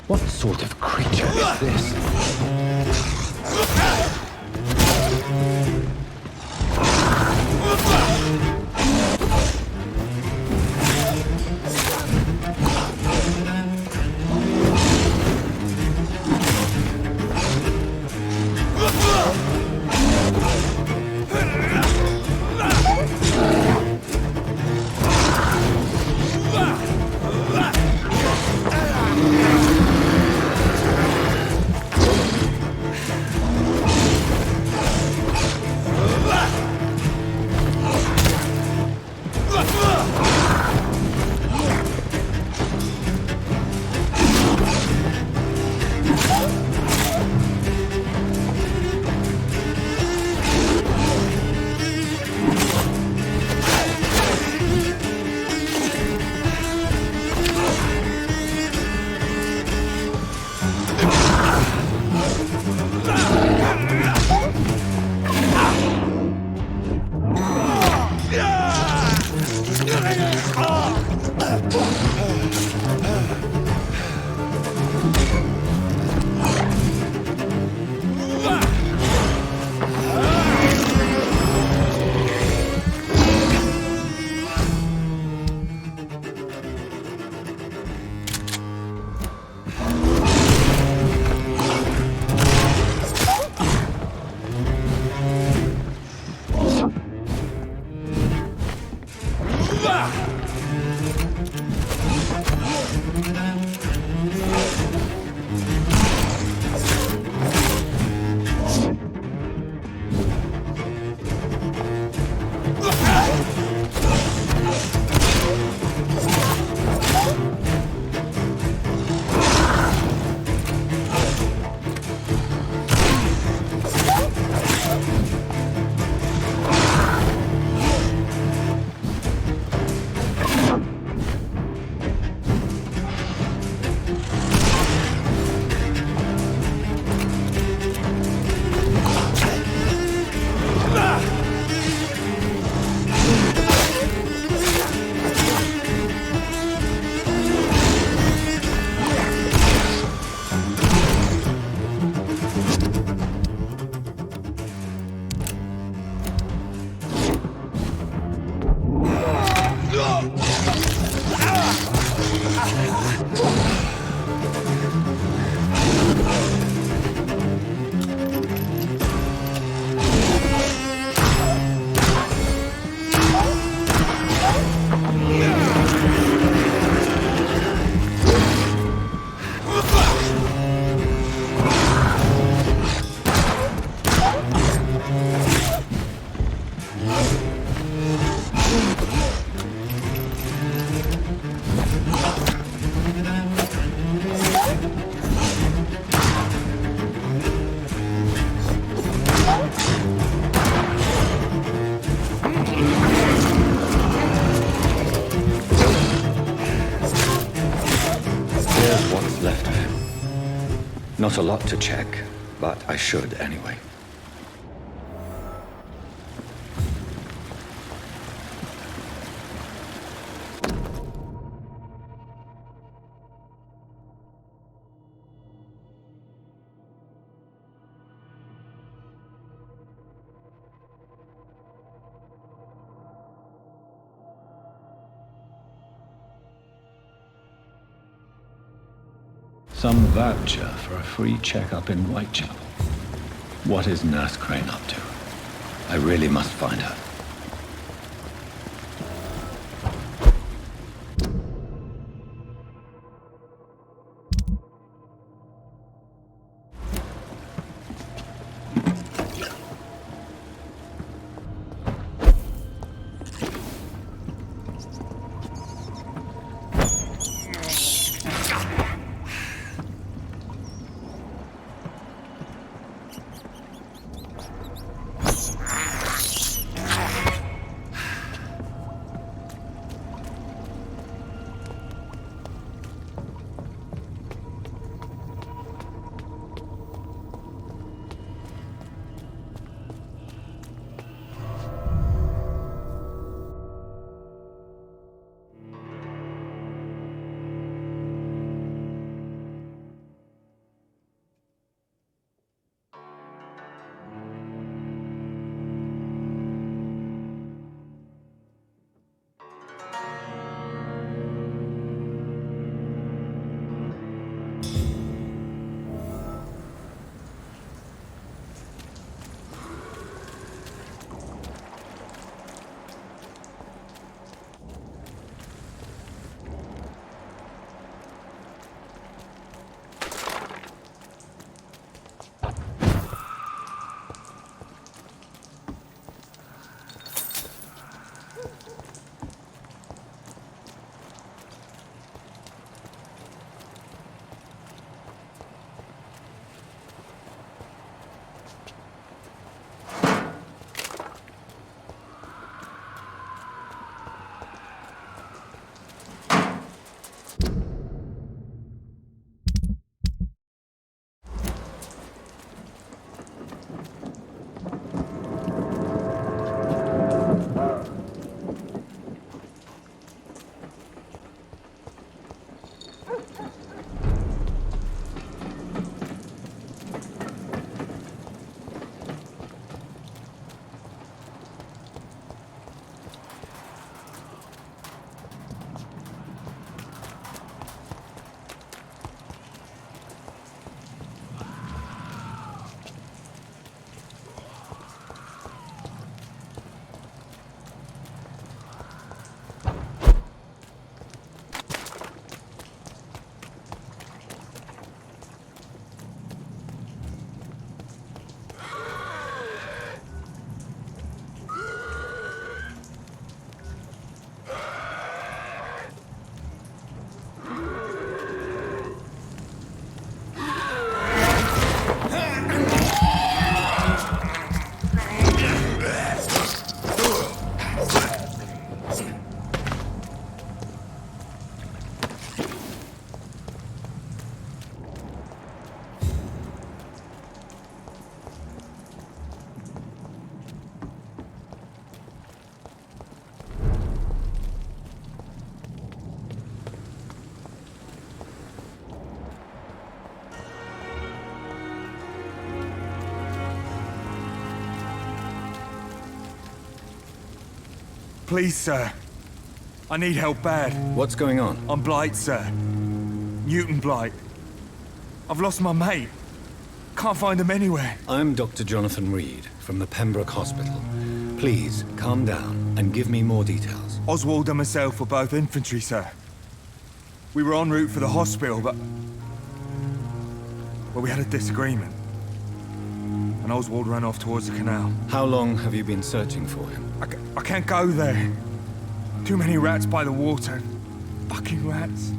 What sort of creature is this? Here's what's left of him. Not a lot to check, but I should anyway. Some voucher for a free checkup in Whitechapel. What is Nurse Crane up to? I really must find her. Please, sir. I need help bad. What's going on? I'm Blight, sir. Newton Blight. I've lost my mate. Can't find him anywhere. I'm Dr. Jonathan Reed from the Pembroke Hospital. Please, calm down and give me more details. Oswald and myself were both infantry, sir. We were en route for the hospital, but we had a disagreement. And Oswald ran off towards the canal. How long have you been searching for him? I can't go there. Too many rats by the water. Fucking rats.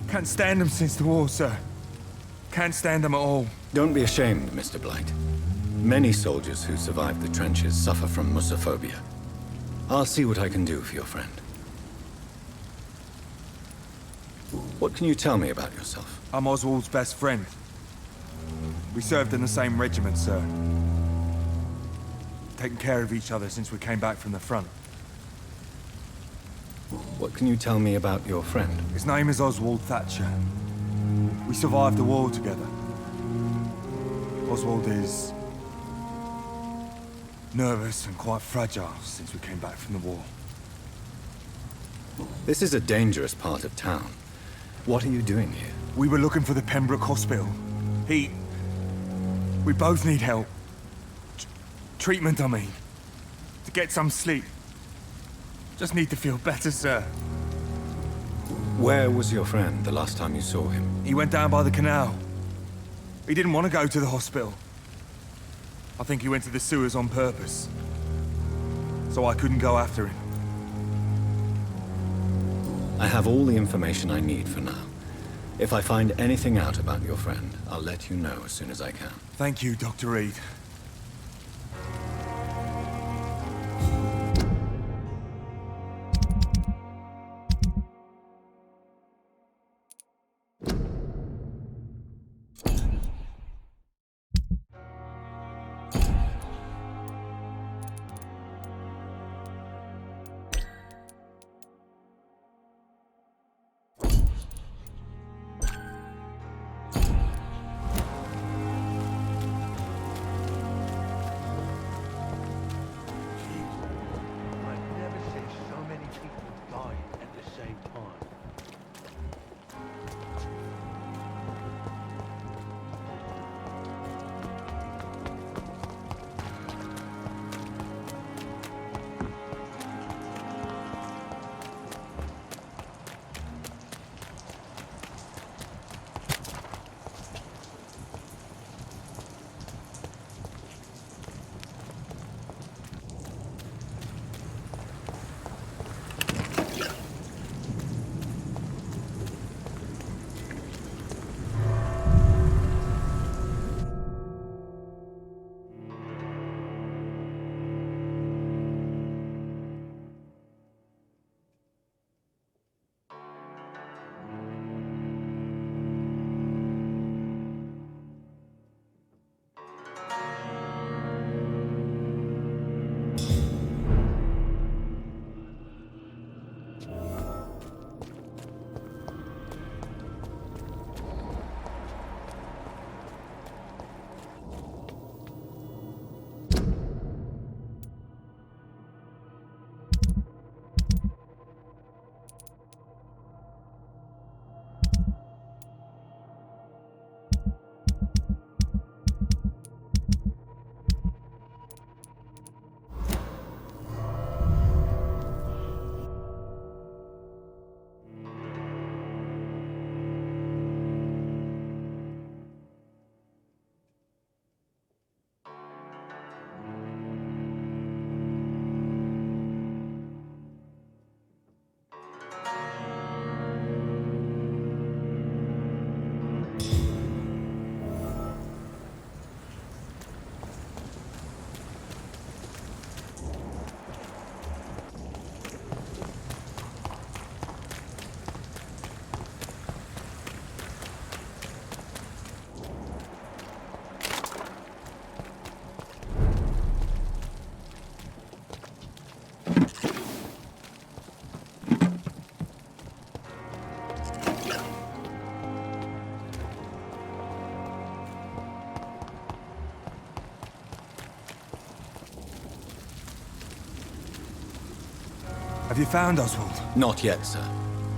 Can't stand them since the war, sir. Can't stand them at all. Don't be ashamed, Mr. Blight. Many soldiers who survived the trenches suffer from musophobia. I'll see what I can do for your friend. What can you tell me about yourself? I'm Oswald's best friend. We served in the same regiment, sir. Taken care of each other since we came back from the front. What can you tell me about your friend? His name is Oswald Thatcher. We survived the war together. Oswald is nervous and quite fragile since we came back from the war. This is a dangerous part of town. What are you doing here? We were looking for the Pembroke Hospital. We both need help. Treatment, I mean. To get some sleep. Just need to feel better, sir. Where was your friend the last time you saw him? He went down by the canal. He didn't want to go to the hospital. I think he went to the sewers on purpose. So I couldn't go after him. I have all the information I need for now. If I find anything out about your friend, I'll let you know as soon as I can. Thank you, Dr. Reed. Have you found Oswald? Not yet, sir.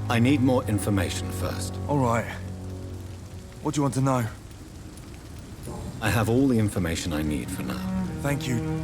I need more information first. All right. What do you want to know? I have all the information I need for now. Thank you.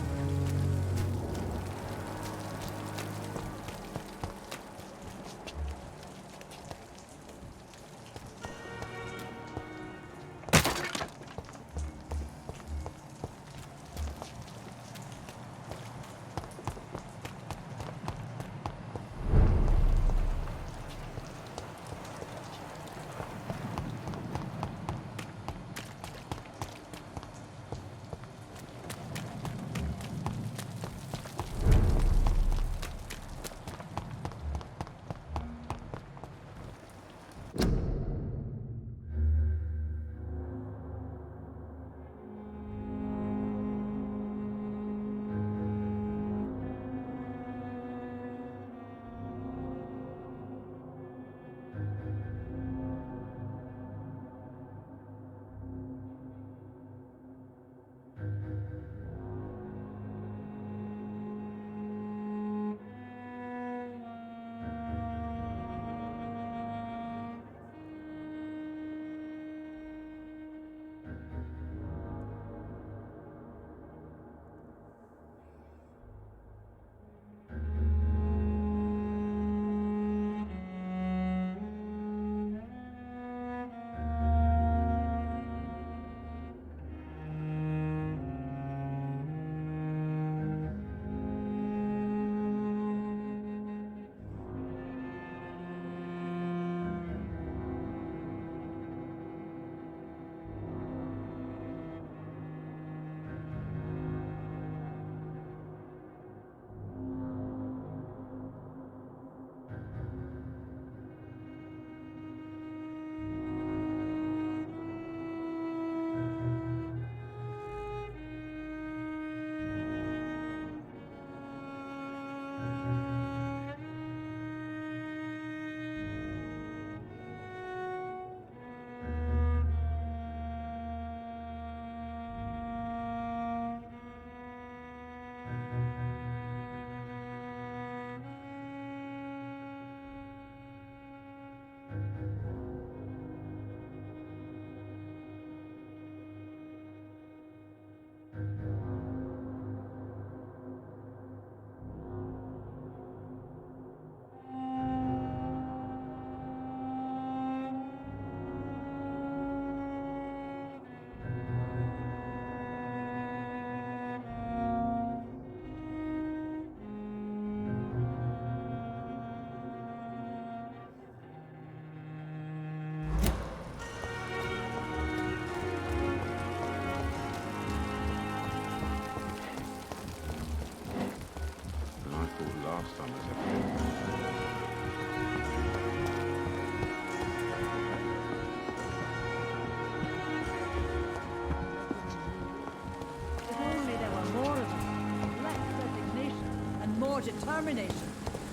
determination.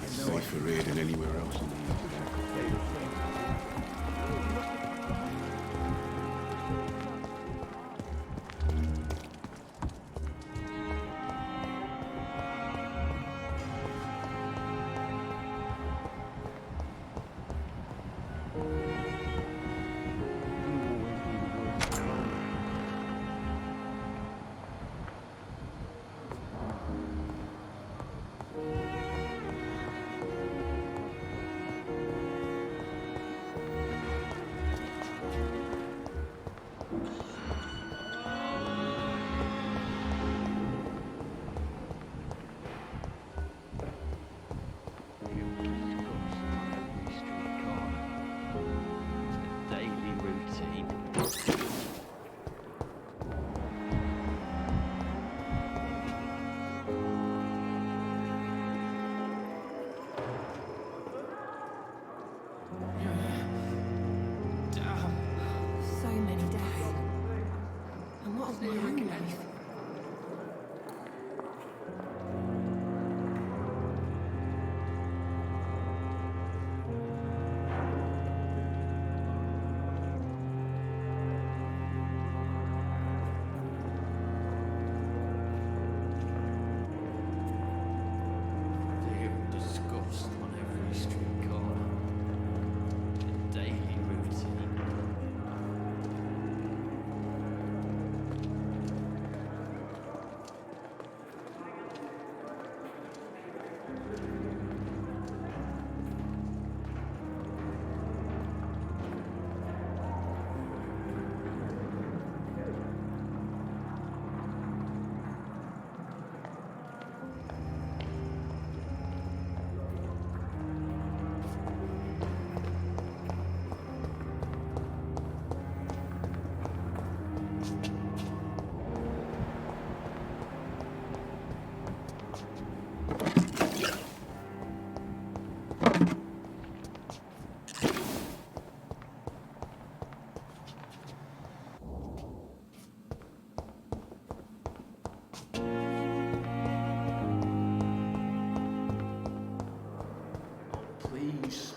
Safer here than anywhere else in the UK. So many deaths. And what of my own life? Disgust on every street corner. A daily routine. Please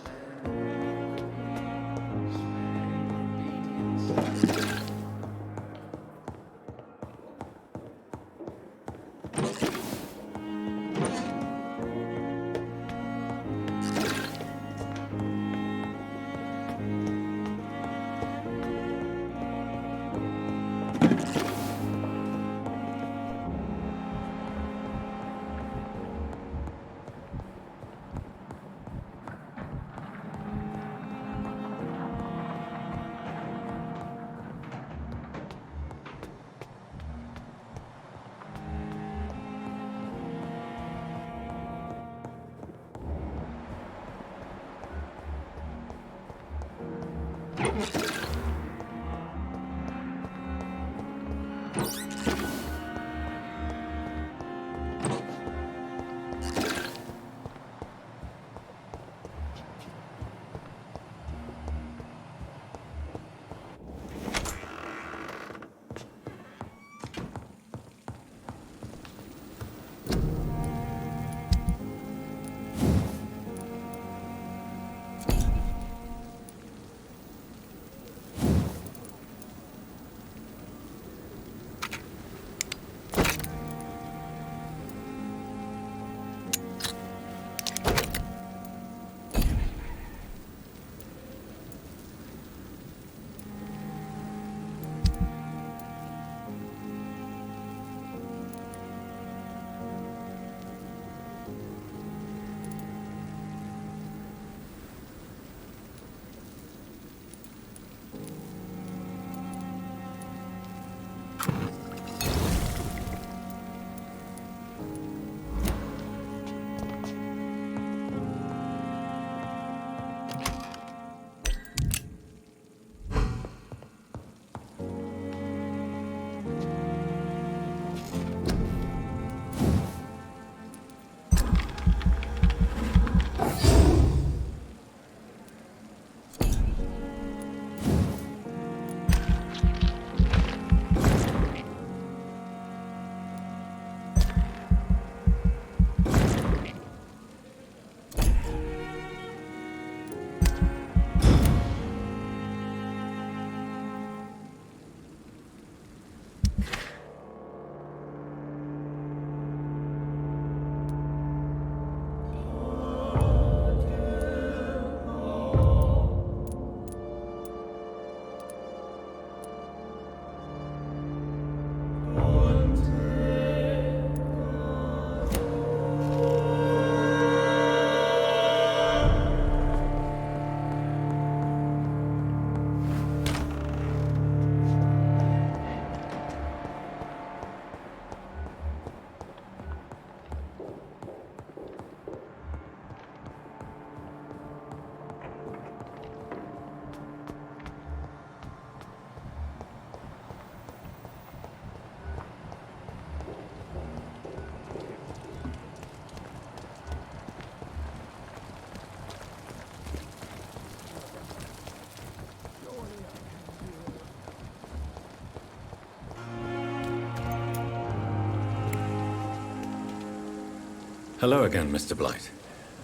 Hello again, Mr. Blight.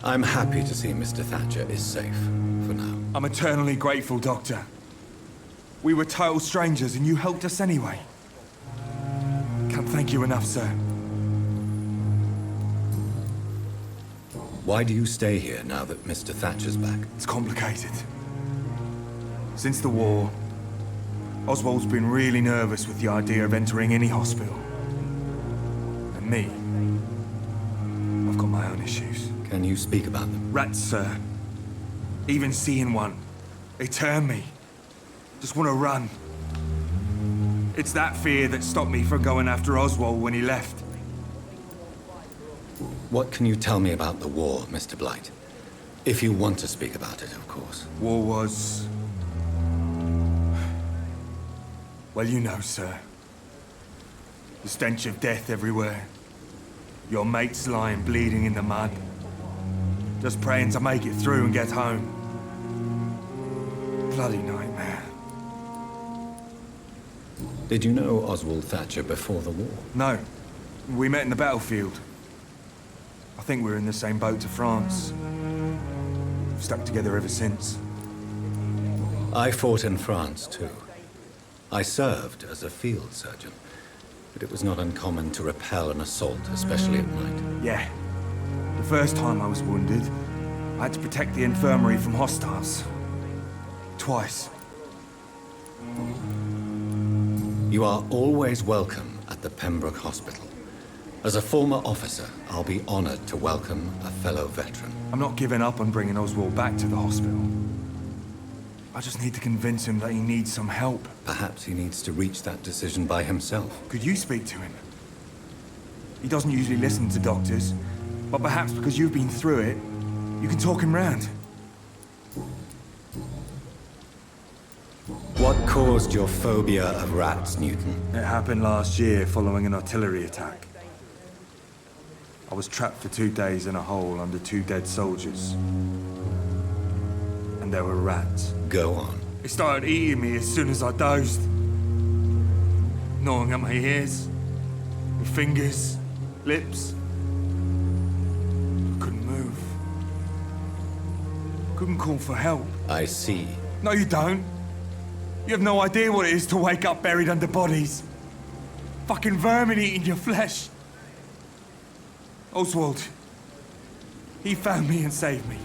I'm happy to see Mr. Thatcher is safe, for now. I'm eternally grateful, Doctor. We were total strangers and you helped us anyway. Can't thank you enough, sir. Why do you stay here now that Mr. Thatcher's back? It's complicated. Since the war, Oswald's been really nervous with the idea of entering any hospital. And me, I've got my own issues. Can you speak about them? Rats, sir. Even seeing one, they turn me. Just want to run. It's that fear that stopped me from going after Oswald when he left. What can you tell me about the war, Mr. Blight? If you want to speak about it, of course. War was... well, you know, sir. The stench of death everywhere. Your mates lying bleeding in the mud. Just praying to make it through and get home. Bloody nightmare. Did you know Oswald Thatcher before the war? No. We met in the battlefield. I think we were in the same boat to France. We've stuck together ever since. I fought in France, too. I served as a field surgeon, but it was not uncommon to repel an assault, especially at night. Yeah. The first time I was wounded, I had to protect the infirmary from hostiles. Twice. You are always welcome at the Pembroke Hospital. As a former officer, I'll be honored to welcome a fellow veteran. I'm not giving up on bringing Oswald back to the hospital. I just need to convince him that he needs some help. Perhaps he needs to reach that decision by himself. Could you speak to him? He doesn't usually listen to doctors, but perhaps because you've been through it, you can talk him round. What caused your phobia of rats, Newton? It happened last year following an artillery attack. I was trapped for 2 days in a hole under 2 dead soldiers. And there were rats. Go on. They started eating me as soon as I dozed. Gnawing at my ears, my fingers, lips. I couldn't move. Couldn't call for help. I see. No, you don't. You have no idea what it is to wake up buried under bodies. Fucking vermin eating your flesh. Oswald. He found me and saved me.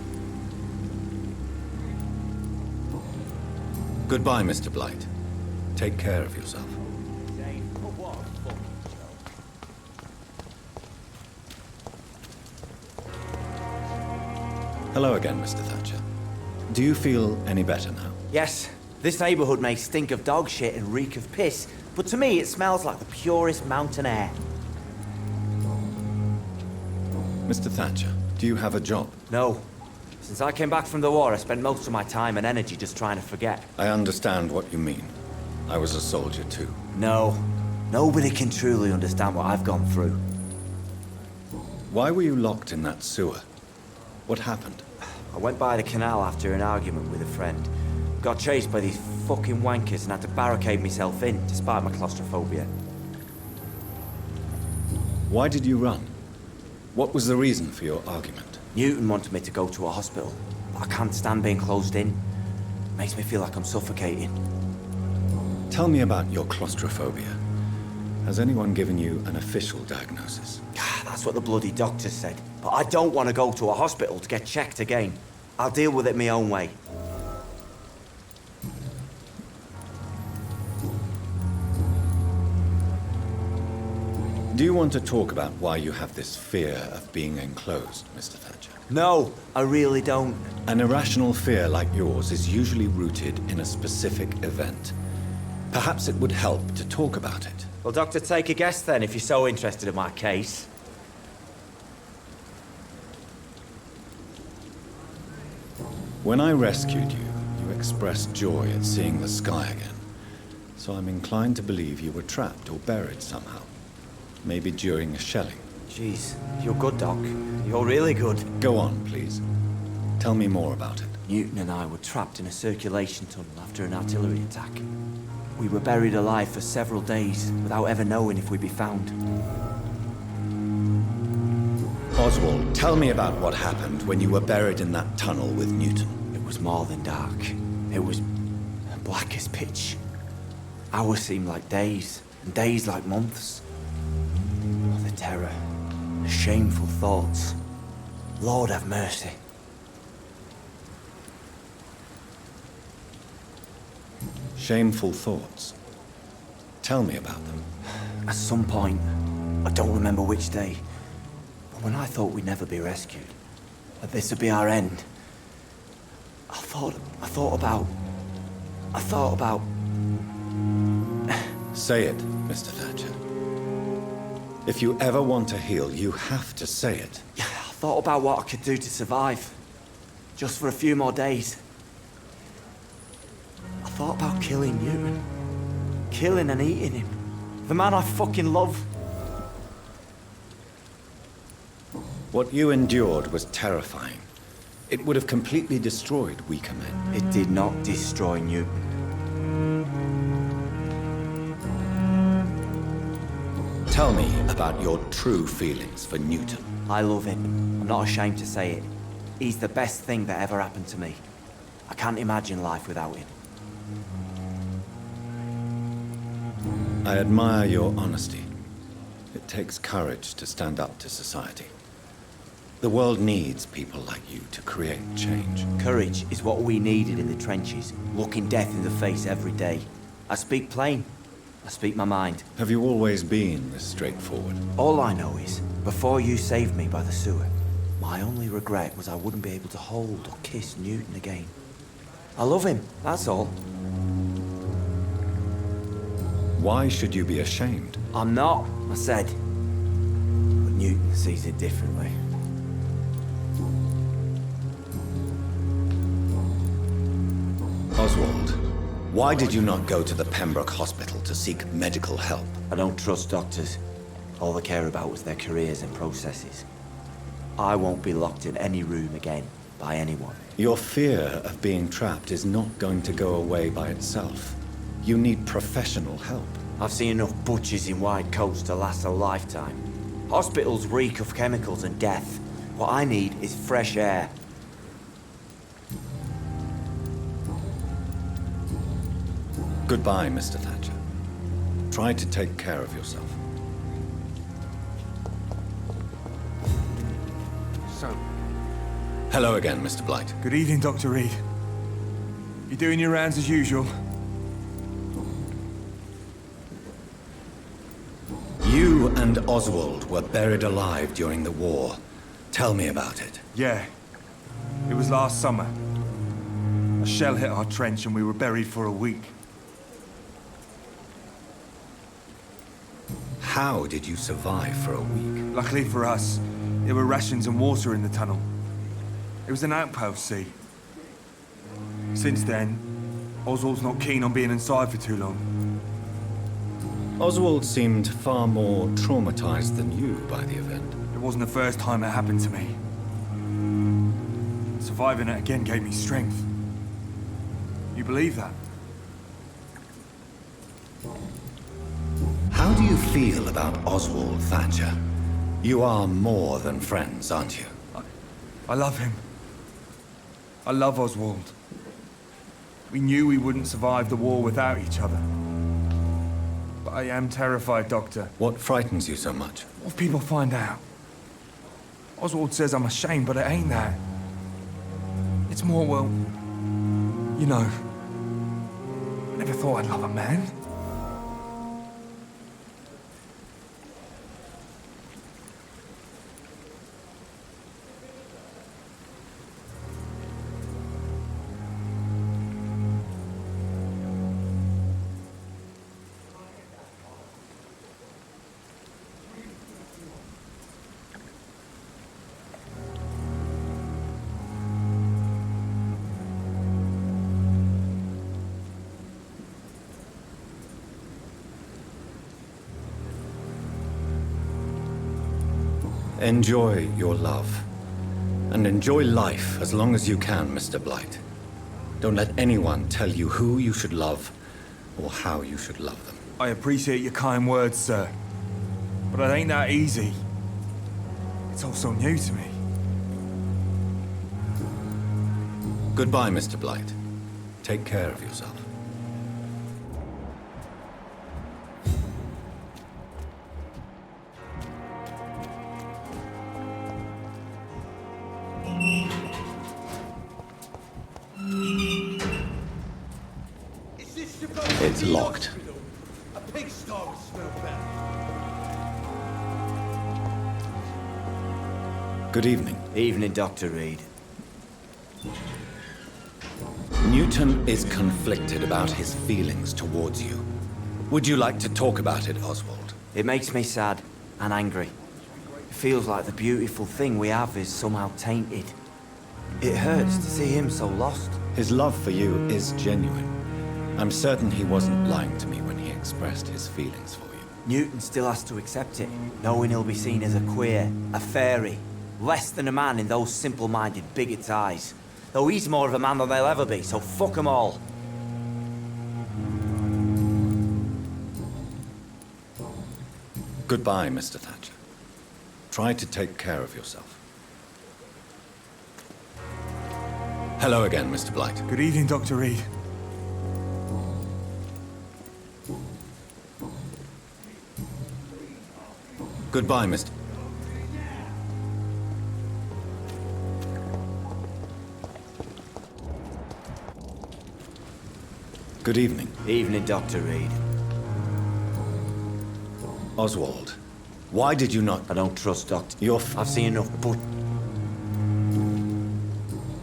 Goodbye, Mr. Blight. Take care of yourself. Hello again, Mr. Thatcher. Do you feel any better now? Yes. This neighborhood may stink of dog shit and reek of piss, but to me it smells like the purest mountain air. Mr. Thatcher, do you have a job? No. Since I came back from the war, I spent most of my time and energy just trying to forget. I understand what you mean. I was a soldier too. No. Nobody can truly understand what I've gone through. Why were you locked in that sewer? What happened? I went by the canal after an argument with a friend. Got chased by these fucking wankers and had to barricade myself in, despite my claustrophobia. Why did you run? What was the reason for your argument? Newton wanted me to go to a hospital, but I can't stand being closed in. Makes me feel like I'm suffocating. Tell me about your claustrophobia. Has anyone given you an official diagnosis? That's what the bloody doctor said. But I don't want to go to a hospital to get checked again. I'll deal with it my own way. Do you want to talk about why you have this fear of being enclosed, Mr. Thatcher? No, I really don't. An irrational fear like yours is usually rooted in a specific event. Perhaps it would help to talk about it. Well, Doctor, take a guess then, if you're so interested in my case. When I rescued you, you expressed joy at seeing the sky again. So I'm inclined to believe you were trapped or buried somehow. Maybe during a shelling. Jeez, you're good, Doc. You're really good. Go on, please. Tell me more about it. Newton and I were trapped in a circulation tunnel after an artillery attack. We were buried alive for several days without ever knowing if we'd be found. Oswald, tell me about what happened when you were buried in that tunnel with Newton. It was more than dark. It was black as pitch. Hours seemed like days, and days like months. Oh, the terror, the shameful thoughts. Lord have mercy. Shameful thoughts. Tell me about them. At some point, I don't remember which day, but when I thought we'd never be rescued, that this would be our end, I thought about... Say it, Mr. Thatcher. If you ever want to heal, you have to say it. I thought about what I could do to survive. Just for a few more days. I thought about killing Newton. Killing and eating him. The man I fucking love. What you endured was terrifying. It would have completely destroyed weaker men. It did not destroy Newton. Tell me about your true feelings for Newton. I love him. I'm not ashamed to say it. He's the best thing that ever happened to me. I can't imagine life without him. I admire your honesty. It takes courage to stand up to society. The world needs people like you to create change. Courage is what we needed in the trenches, looking death in the face every day. I speak plain. I speak my mind. Have you always been this straightforward? All I know is, before you saved me by the sewer, my only regret was I wouldn't be able to hold or kiss Newton again. I love him, that's all. Why should you be ashamed? I'm not, I said. But Newton sees it differently. Oswald, why did you not go to the Pembroke Hospital to seek medical help? I don't trust doctors. All they care about was their careers and processes. I won't be locked in any room again by anyone. Your fear of being trapped is not going to go away by itself. You need professional help. I've seen enough butchers in white coats to last a lifetime. Hospitals reek of chemicals and death. What I need is fresh air. Goodbye, Mr. Thatcher. Try to take care of yourself. So... Hello again, Mr. Blight. Good evening, Dr. Reed. You doing your rounds as usual? You and Oswald were buried alive during the war. Tell me about it. Yeah. It was last summer. A shell hit our trench and we were buried for a week. How did you survive for a week? Luckily for us, there were rations and water in the tunnel. It was an outpost, see. Since then, Oswald's not keen on being inside for too long. Oswald seemed far more traumatized than you by the event. It wasn't the first time it happened to me. Surviving it again gave me strength. You believe that? How do you feel about Oswald Thatcher? You are more than friends, aren't you? I love him. I love Oswald. We knew we wouldn't survive the war without each other. But I am terrified, Doctor. What frightens you so much? What if people find out? Oswald says I'm ashamed, but it ain't that. It's more, well, you know, I never thought I'd love a man. Enjoy your love. And enjoy life as long as you can, Mr. Blight. Don't let anyone tell you who you should love or how you should love them. I appreciate your kind words, sir. But it ain't that easy. It's all so new to me. Goodbye, Mr. Blight. Take care of yourself. It's locked. A pigsty would smell better. Good evening. Evening, Dr. Reed. Newton is conflicted about his feelings towards you. Would you like to talk about it, Oswald? It makes me sad and angry. It feels like the beautiful thing we have is somehow tainted. It hurts to see him so lost. His love for you is genuine. I'm certain he wasn't lying to me when he expressed his feelings for you. Newton still has to accept it, knowing he'll be seen as a queer, a fairy, less than a man in those simple-minded bigots' eyes. Though he's more of a man than they'll ever be, so fuck them all. Goodbye, Mr. Thatcher. Try to take care of yourself. Hello again, Mr. Blight. Good evening, Dr. Reed. Goodbye, Mr. Good evening. Evening, Dr. Reed. Oswald, why did you not... I don't trust Doctor. I've seen enough, but...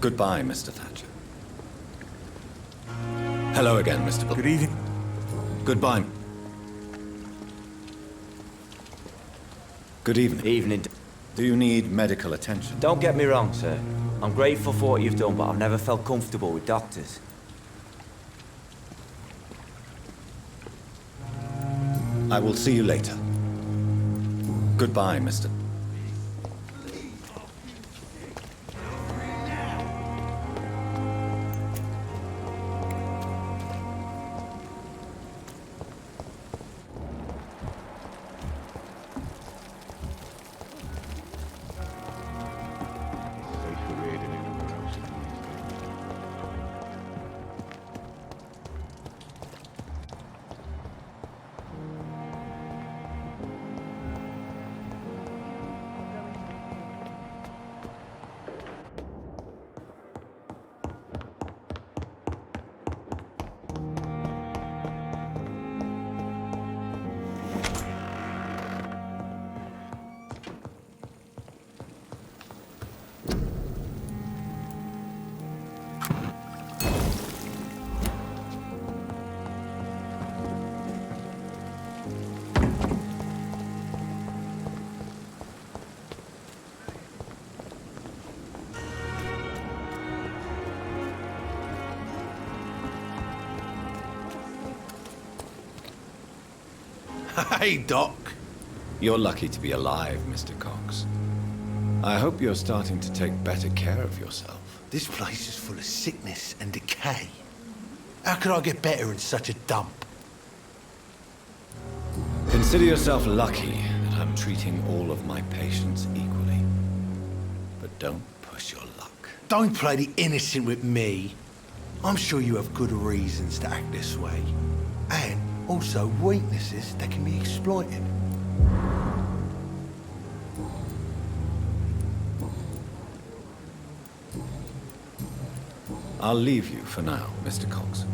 Goodbye, Mr. Thatcher. Hello again, Mr. Good evening. Goodbye. Good evening. Evening. Do you need medical attention? Don't get me wrong, sir. I'm grateful for what you've done, but I've never felt comfortable with doctors. I will see you later. Goodbye, Mr. Hey, Doc. You're lucky to be alive, Mr. Cox. I hope you're starting to take better care of yourself. This place is full of sickness and decay. How could I get better in such a dump? Consider yourself lucky that I'm treating all of my patients equally. But don't push your luck. Don't play the innocent with me. I'm sure you have good reasons to act this way. And also weaknesses that can be exploited. I'll leave you for now, Mr. Cox.